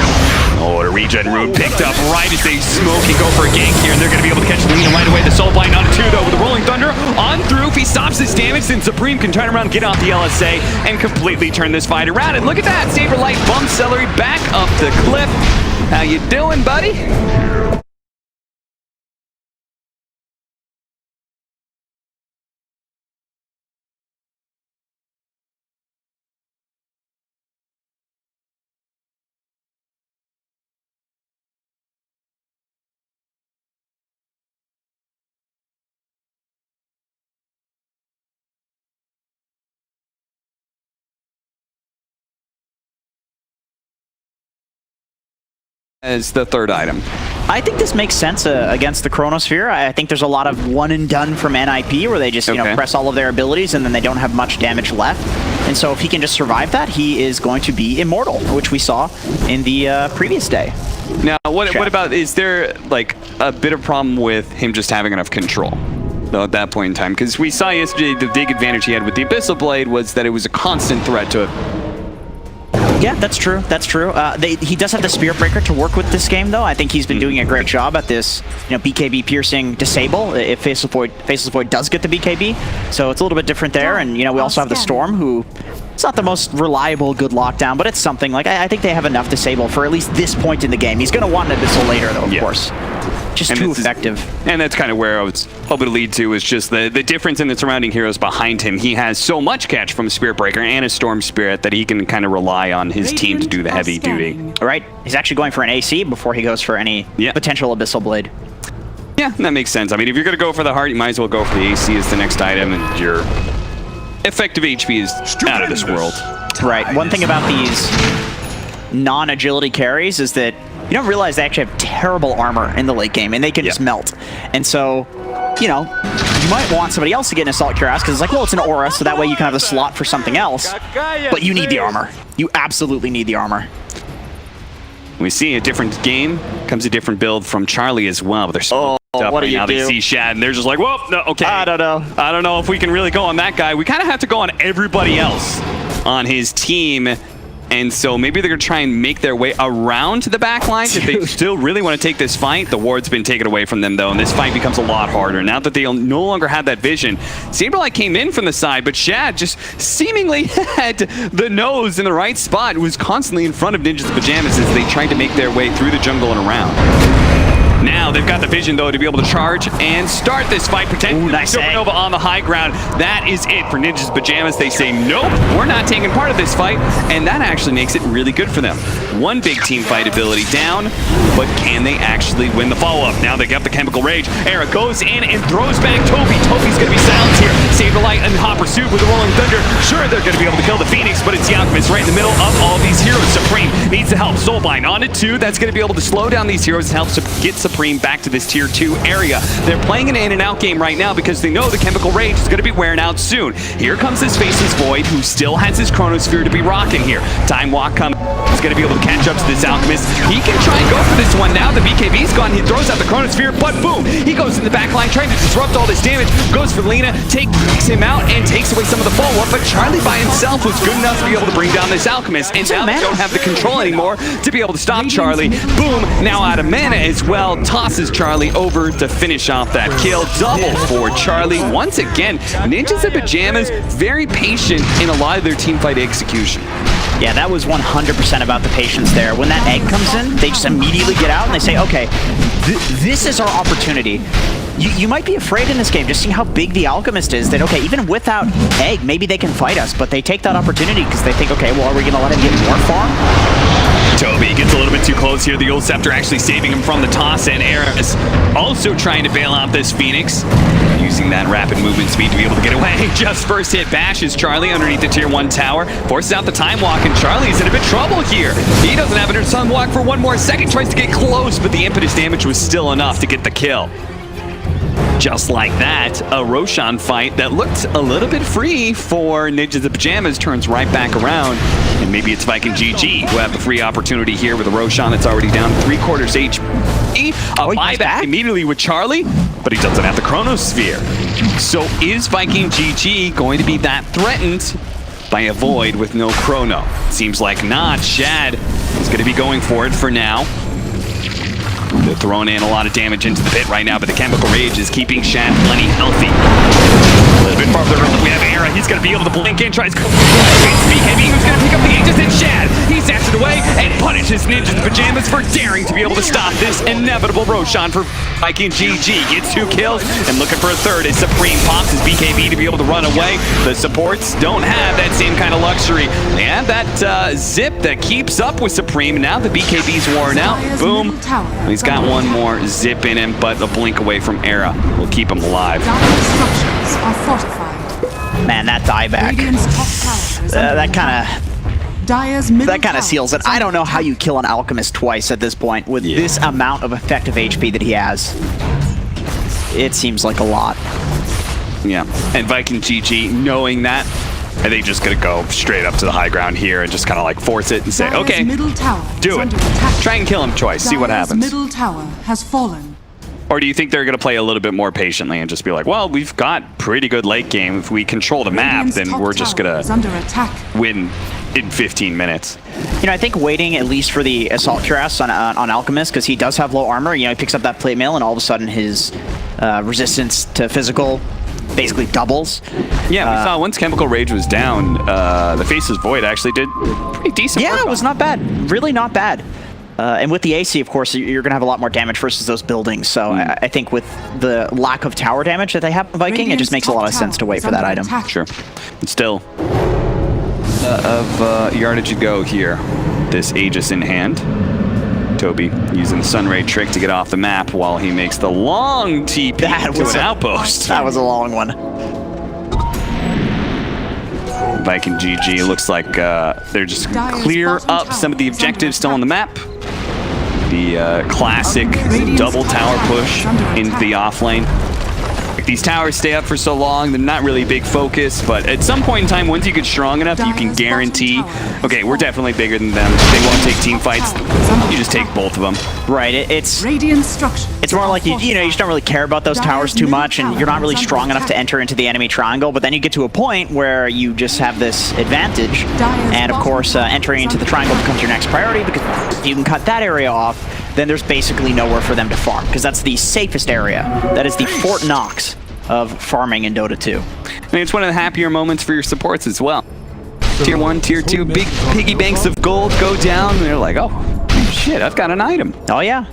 Oh, a regen rune picked up right as they smoke and go for a gank here, and they're going to be able to catch Lina right away. The Soul Blind on 2, though, with the Rolling Thunder on through. If he stops his damage, then Supreme can turn around, get off the LSA, and completely turn this fight around. And look at that, Saberlight bumps Celery back up the cliff. How you doing, buddy? As the third item. I think this makes sense against the Chronosphere. I think there's a lot of one and done from NIP where they just press all of their abilities and then they don't have much damage left. And so if he can just survive that, he is going to be immortal, which we saw in the previous day. Now, what about, is there like a bit of problem with him just having enough control? Though at that point in time, because we saw yesterday the big advantage he had with the Abyssal Blade was that it was a constant threat to Yeah, that's true. That's true. He does have the Spirit Breaker to work with this game, though. I think he's been doing a great job at this, BKB piercing disable if Faceless Void does get the BKB. So it's a little bit different there. And we also have the Storm, who it's not the most reliable good lockdown, but it's something. Like I think they have enough disable for at least this point in the game. He's going to want an Abyssal later, though, of course. Just too effective. And that's kind of where I was hoping to lead to, is just the difference in the surrounding heroes behind him. He has so much catch from Spirit Breaker and a Storm Spirit that he can kind of rely on his team to do the heavy duty. All right, he's actually going for an AC before he goes for any potential Abyssal Blade. Yeah, that makes sense. I mean, if you're going to go for the heart, you might as well go for the AC as the next item, and your effective HP is out of this world. Right. One thing about these non-agility carries is that you don't realize they actually have terrible armor in the late game, and they can just melt. And so, you might want somebody else to get an Assault Cuirass, because it's like, well, it's an aura, so that way you can have the slot for something else. But you need the armor. You absolutely need the armor. We see a different game, comes a different build from Charlie as well, but they're so up what right do you now. do? They see Shad, and they're just like, whoa, no, okay. I don't know. I don't know if we can really go on that guy. We kind of have to go on everybody else on his team. And so maybe they're going to try and make their way around to the back line if they still really want to take this fight. The ward's been taken away from them, though, and this fight becomes a lot harder. Now that they no longer have that vision, Saberlight came in from the side, but Shad just seemingly had the nose in the right spot, was constantly in front of Ninja's Pajamas as they tried to make their way through the jungle and around. Now they've got the vision, though, to be able to charge and start this fight. Pretend nice Supernova on the high ground. That is it for Ninja's Pajamas. They say, nope, we're not taking part of this fight, and that actually makes it really good for them. One big team fight ability down, but can they actually win the follow-up? Now they got the Chemical Rage. Era goes in and throws back Toby. Toby's going to be silenced here. Saberlight and Hopper Soup with the Rolling Thunder. Sure, they're going to be able to kill the Phoenix, but it's the Alchemist right in the middle of all these heroes. Supreme needs the help. Soulbind on it, too. That's going to be able to slow down these heroes and help get Supreme back to this tier 2 area. They're playing an in and out game right now because they know the Chemical Rage is going to be wearing out soon. Here comes this Faceless Void, who still has his Chronosphere to be rocking here. Time Walk coming. He's going to be able to catch up to this Alchemist. He can try and go for this one now. The BKB's gone. He throws out the Chronosphere, but boom! He goes in the back line trying to disrupt all this damage. Goes for Lena, takes him out, and takes away some of the follow-up, but Charlie by himself was good enough to be able to bring down this Alchemist, and now they don't have the control anymore to be able to stop Charlie. Boom! Now out of mana as well. Tosses Charlie over to finish off that kill. Double for Charlie. Once again, Ninjas in Pajamas very patient in a lot of their teamfight execution. Yeah, that was 100% about the patience there. When that egg comes in, they just immediately get out and they say, okay, this is our opportunity. You might be afraid in this game, just seeing how big the Alchemist is, that, okay, even without egg, maybe they can fight us, but they take that opportunity because they think, okay, well, are we going to let him get more farm? Toby gets a little bit too close here. The Old Scepter actually saving him from the toss, and Eris also trying to bail out this Phoenix, using that rapid movement speed to be able to get away. Just first hit bashes Charlie underneath the tier 1 tower, forces out the Time Walk, and Charlie's in a bit of trouble here. He doesn't have a Time Walk for one more second, tries to get close, but the impetus damage was still enough to get the kill. Just like that, a Roshan fight that looked a little bit free for Ninjas in Pajamas turns right back around. And maybe it's Vikin GG who have the free opportunity here with a Roshan that's already down 3/4 HP. A buyback immediately with Charlie, but he doesn't have the Chronosphere. So is Vikin GG going to be that threatened by a Void with no Chrono? Seems like not. Shad is going to be going for it for now. They're throwing in a lot of damage into the pit right now, but the Chemical Rage is keeping Shad plenty healthy. A little bit farther up, we have Era. He's going to be able to blink in, tries to BKB, who's going to pick up the Aegis, and Shad, he sets it away and punishes Ninjas in Pajamas for daring to be able to stop this inevitable Roshan for Vikin GG. Gets 2 kills and looking for a third as Supreme pops his BKB to be able to run away. The supports don't have that same kind of luxury. They have that zip that keeps up with Supreme. Now the BKB's worn out. Boom. He's got one more zip in him, but a blink away from Era will keep him alive. Man, that dieback. That kind of seals it. I don't know how you kill an Alchemist twice at this point with this amount of effective HP that he has. It seems like a lot. Yeah, and Vikin GG, knowing that, are they just gonna go straight up to the high ground here and just kind of like force it and say, okay, do it. Try and kill him twice, see what happens. Middle tower has fallen. Or do you think they're gonna play a little bit more patiently and just be like, well, we've got pretty good late game. If we control the map, then we're just gonna win in 15 minutes. You know, I think waiting at least for the Assault Cuirass on Alchemist, because he does have low armor. You know, he picks up that plate mail and all of a sudden his resistance to physical basically doubles. Yeah, we saw once Chemical Rage was down, the Faceless Void actually did pretty decent work. Yeah, it was not bad. Really not bad. And with the AC, of course, you're going to have a lot more damage versus those buildings. So I think with the lack of tower damage that they have in Viking, it just makes a lot of sense to wait for that item. Sure. But still, of yardage to go here. This Aegis in hand. Toby using the Sunray trick to get off the map while he makes the long TP to an outpost. That was a long one. Viking GG looks like they're just clear up some of the objectives still on the map. The classic double tower push into the off lane. these towers stay up for so long, they're not really a big focus, but at some point in time, once you get strong enough, you can guarantee, okay, we're definitely bigger than them. They won't take team fights. You just take both of them. Right, it's It's more like you just don't really care about those towers too much, and you're not really strong enough to enter into the enemy triangle, but then you get to a point where you just have this advantage, and of course entering into the triangle becomes your next priority, because if you can cut that area off, then there's basically nowhere for them to farm, because that's the safest area. That is the Fort Knox of farming in Dota 2. I mean, it's one of the happier moments for your supports as well. Tier 1, Tier 2, big piggy banks of gold go down, and they're like, oh, shit, I've got an item. Oh yeah.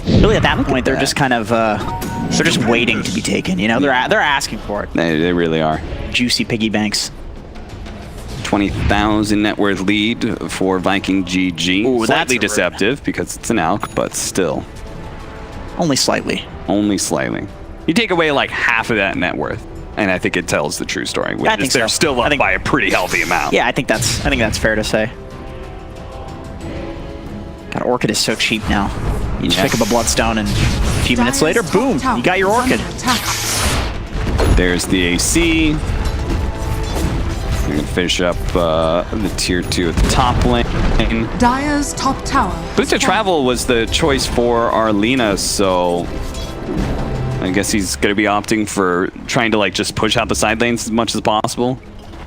Really, at that point, they're just kind of they're just waiting to be taken. You know, they're asking for it. They really are. Juicy piggy banks. 20,000 net worth lead for Viking GG. Ooh, slightly deceptive because it's an ALK, but still. Only slightly. Only slightly. You take away like half of that net worth, and I think it tells the true story. I think they're so. still up by a pretty healthy amount. Yeah, I think that's fair to say. God, Orchid is so cheap now. You just pick up a Bloodstone, and a few minutes later, boom, you got your Orchid. There's the AC. We're gonna finish up the tier 2 at the top lane. Dire's top tower. Boosted Travel was the choice for Arlena, so I guess he's gonna be opting for trying to like just push out the side lanes as much as possible.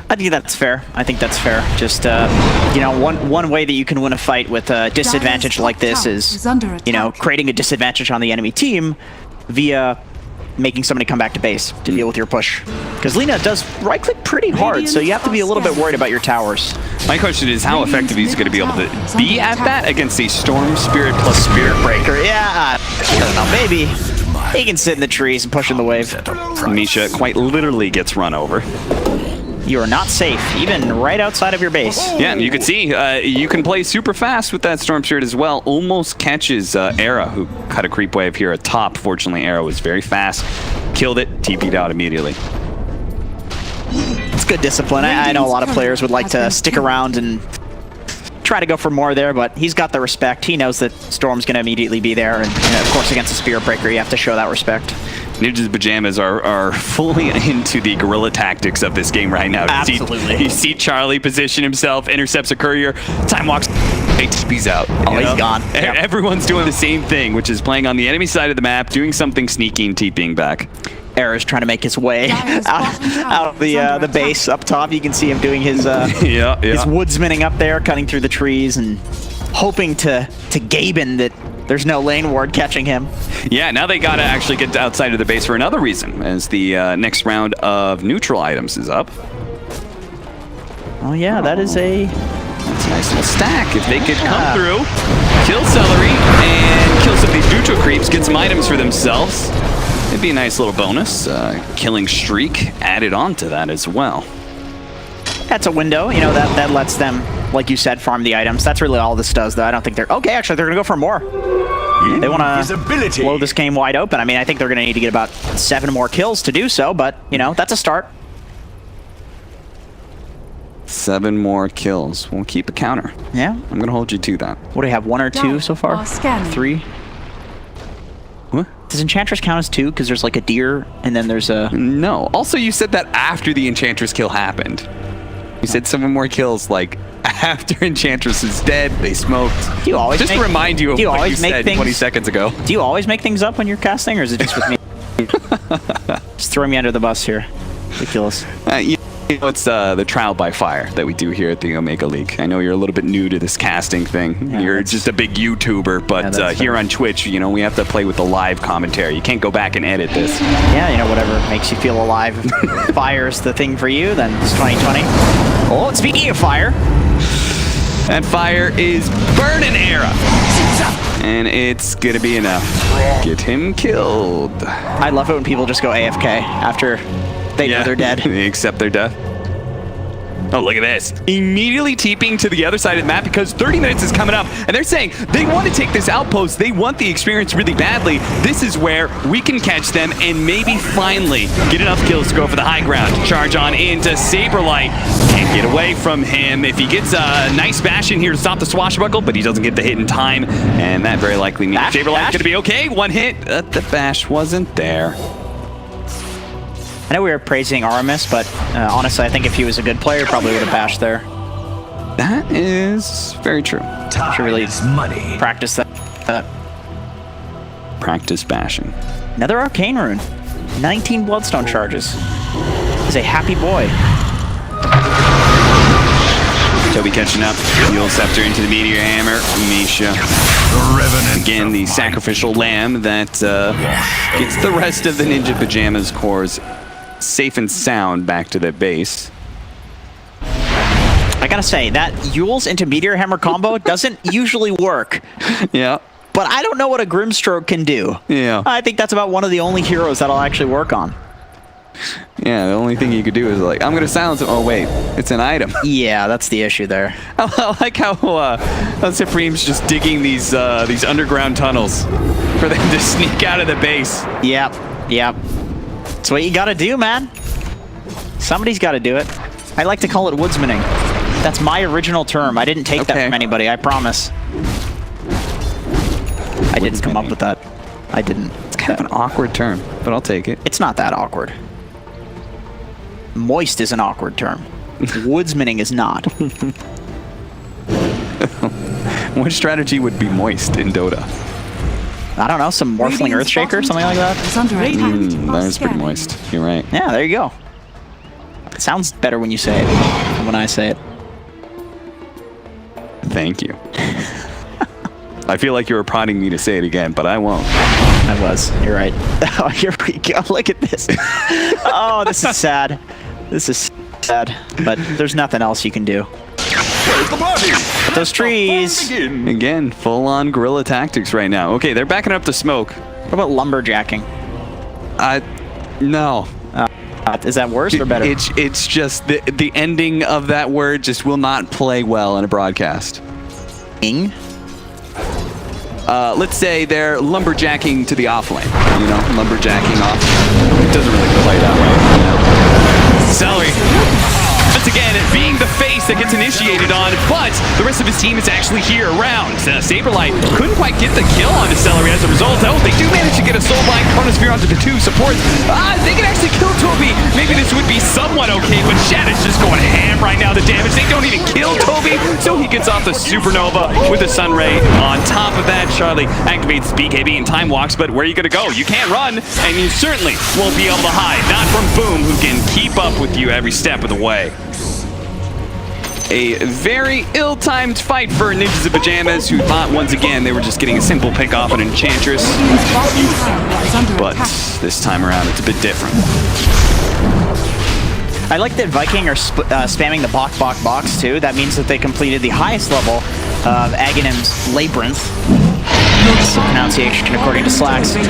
I think that's fair. I think that's fair. Just, you know, one way that you can win a fight with a disadvantage like this is, you know, creating a disadvantage on the enemy team via making somebody come back to base to deal with your push. Because Lina does right-click pretty hard, so you have to be a little bit worried about your towers. My question is how effective he's going to be able to be at that against a Storm Spirit plus Spirit Breaker. Yeah, I don't know, maybe. He can sit in the trees and push in the wave. Misha quite literally gets run over. You are not safe, even right outside of your base. Yeah, and you can see, you can play super fast with that Storm Spirit as well. Almost catches Era, who cut a creep wave here at top. Fortunately, Era was very fast. Killed it, TP'd out immediately. It's good discipline. I know a lot of players would like to stick around and try to go for more there, but he's got the respect. He knows that Storm's going to immediately be there, and of course against a Spirit Breaker, you have to show that respect. Ninja's Pajamas are fully into the guerrilla tactics of this game right now. Absolutely. You see Charlie position himself, intercepts a courier, time walks, HP's out. Oh, he's gone. Yep. Everyone's doing the same thing, which is playing on the enemy side of the map, doing something sneaky and TPing back. Era's trying to make his way out of the base up top. You can see him doing his his woodsmaning up there, cutting through the trees and hoping to Gaben that there's no lane ward catching him. Yeah, now they gotta actually get outside of the base for another reason, as the next round of neutral items is up. Oh yeah, that's a nice little stack. If they could come through, kill Celery, and kill some of these neutral creeps, get some items for themselves, it'd be a nice little bonus. Killing streak added on to that as well. That's a window, you know, that lets them, like you said, farm the items. That's really all this does, though. I don't think they're... Okay, actually, they're going to go for more. They want to blow this game wide open. I mean, I think they're going to need to get about 7 more kills to do so, but, you know, that's a start. 7 more kills. We'll keep a counter. Yeah. I'm going to hold you to that. What do you have, 1 or 2 so far? 3? What? Does Enchantress count as 2? Because there's like a deer, and then there's a... No. Also, you said that after the Enchantress kill happened. You said 7 more kills, like, after Enchantress is dead, they smoked. Do you always just to remind you of what you said 20 seconds ago. Do you always make things up when you're casting, or is it just with me? Just throw me under the bus here. Ridiculous. You know, it's the trial by fire that we do here at the Omega League. I know you're a little bit new to this casting thing. Yeah, you're just a big YouTuber, but here on Twitch, you know, we have to play with the live commentary. You can't go back and edit this. Yeah, you know, whatever makes you feel alive. If fire's the thing for you, then it's 2020. Oh, speaking of fire. That fire is burning Era. And it's gonna be enough. Get him killed. I love it when people just go AFK after they know they're dead. They accept their death. Oh, look at this. Immediately TPing to the other side of the map because 30 minutes is coming up, and they're saying they want to take this outpost. They want the experience really badly. This is where we can catch them and maybe finally get enough kills to go for the high ground. Charge on into Saberlight. Can't get away from him. If he gets a nice bash in here to stop the swashbuckle, but he doesn't get the hit in time, and that very likely means Saberlight's going to be okay. 1 hit. The bash wasn't there. I know we were praising Aramis, but honestly, I think if he was a good player, probably would have bashed there. That is very true. Should really money. practice that. Practice bashing. Another Arcane Rune. 19 Bloodstone charges. He's a happy boy. Toby catching up. Yule Scepter into the Meteor Hammer. Misha. Again, the sacrificial lamb that gets the rest of the Ninja Pajamas cores safe and sound back to their base. I gotta say, that Yule's into Meteor Hammer combo doesn't usually work. Yeah. But I don't know what a Grimstroke can do. Yeah. I think that's about one of the only heroes that'll actually work on. Yeah, the only thing you could do is like, I'm gonna silence him. Oh wait, it's an item. Yeah, that's the issue there. I like how Supreme's just digging these underground tunnels for them to sneak out of the base. Yep. That's what you gotta do, man. Somebody's gotta do it. I like to call it woodsmaning. That's my original term. I didn't take that from anybody, I promise. I didn't come up with that. I didn't. It's kind of an awkward term, but I'll take it. It's not that awkward. Moist is an awkward term. Woodsmaning is not. What strategy would be moist in Dota? I don't know, some Morphling Earthshaker, something like that? That is pretty moist. You're right. Yeah, there you go. It sounds better when you say it than when I say it. Thank you. I feel like you were prodding me to say it again, but I won't. I was. You're right. Oh, here we go. Look at this. Oh, this is sad. This is sad. But there's nothing else you can do. Where's the party? But those trees. Again, full-on guerrilla tactics right now. Okay, they're backing up the smoke. What about lumberjacking? No. Is that worse or better? It's just the ending of that word just will not play well in a broadcast. Ing? Let's say they're lumberjacking to the offlane. You know, lumberjacking off. It doesn't really play that way. Celery. Once again, being the face that gets initiated on, but the rest of his team is actually here around. Saberlight couldn't quite get the kill onto Celery as a result. Oh, they do manage to get a Soulblind Chronosphere onto the two supports. They can actually kill Toby. Maybe this would be somewhat okay, but Shat is just going ham right now. The damage, they don't even kill Toby, so he gets off the Supernova with a Sunray. On top of that, Charlie activates BKB and Time Walks, but where are you going to go? You can't run, and you certainly won't be able to hide. Not from Boom, who can keep up with you every step of the way. A very ill-timed fight for Ninjas in Pajamas, who thought once again they were just getting a simple pick off an Enchantress. But this time around, it's a bit different. I like that Viking are spamming the box too. That means that they completed the highest level of Aghanim's Labyrinth. That's the pronunciation according to Slacks. All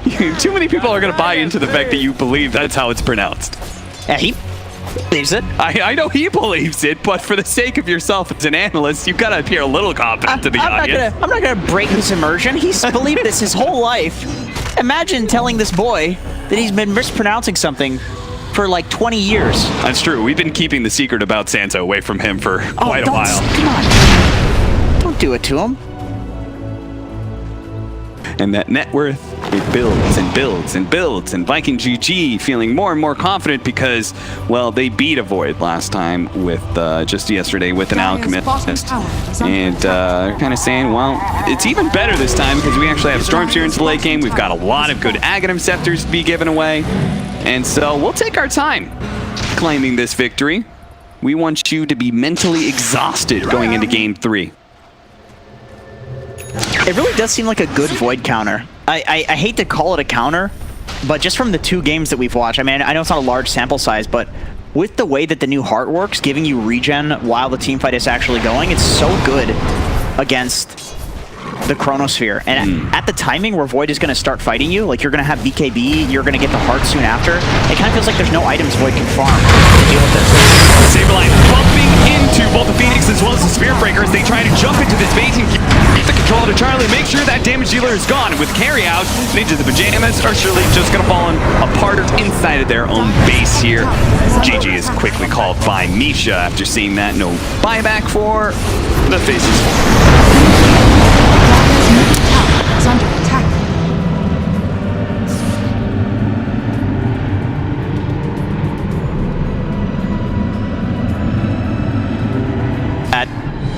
right, too many people are going to buy into the fact that you believe that's how it's pronounced. Yeah, he believes it. I know he believes it, but for the sake of yourself as an analyst, you've got to appear a little competent to the audience. I'm not gonna break his immersion. He's believed this his whole life. Imagine telling this boy that he's been mispronouncing something for like 20 years. That's true. We've been keeping the secret about Santo away from him for quite a while. Come on. Don't do it to him. And that net worth, it builds and builds and builds, and Viking GG feeling more and more confident because, well, they beat a Void last time with, just yesterday with an Alchemist. And they're kind of saying, well, it's even better this time because we actually have Stormseer into the late game. We've got a lot of good Aghanim Scepters to be given away. And so we'll take our time claiming this victory. We want you to be mentally exhausted going into Game 3. It really does seem like a good Void counter. I hate to call it a counter, but just from the 2 games that we've watched, I mean, I know it's not a large sample size, but with the way that the new heart works, giving you regen while the team fight is actually going, it's so good against the Chronosphere. And at the timing where Void is going to start fighting you, like you're going to have BKB, you're going to get the heart soon after, it kind of feels like there's no items Void can farm to deal with this. Saberlight bumping into both the Phoenix as well as the Spear Breakers. They try to jump into this base and keep the control to Charlie, make sure that damage dealer is gone. With carry out, Ninja the Pajamas are surely just going to fall apart inside of their own base here. GG is quickly called by Misha after seeing that. No buyback for the Faces. Is under attack.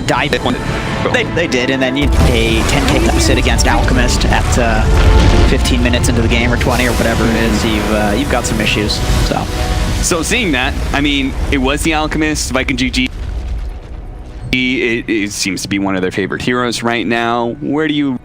dive it. They did, and then a 10k deficit against Alchemist at 15 minutes into the game, or 20, or whatever it is. You've got some issues. So seeing that, I mean, it was the Alchemist, Viking GG. It seems to be one of their favorite heroes right now. Where do you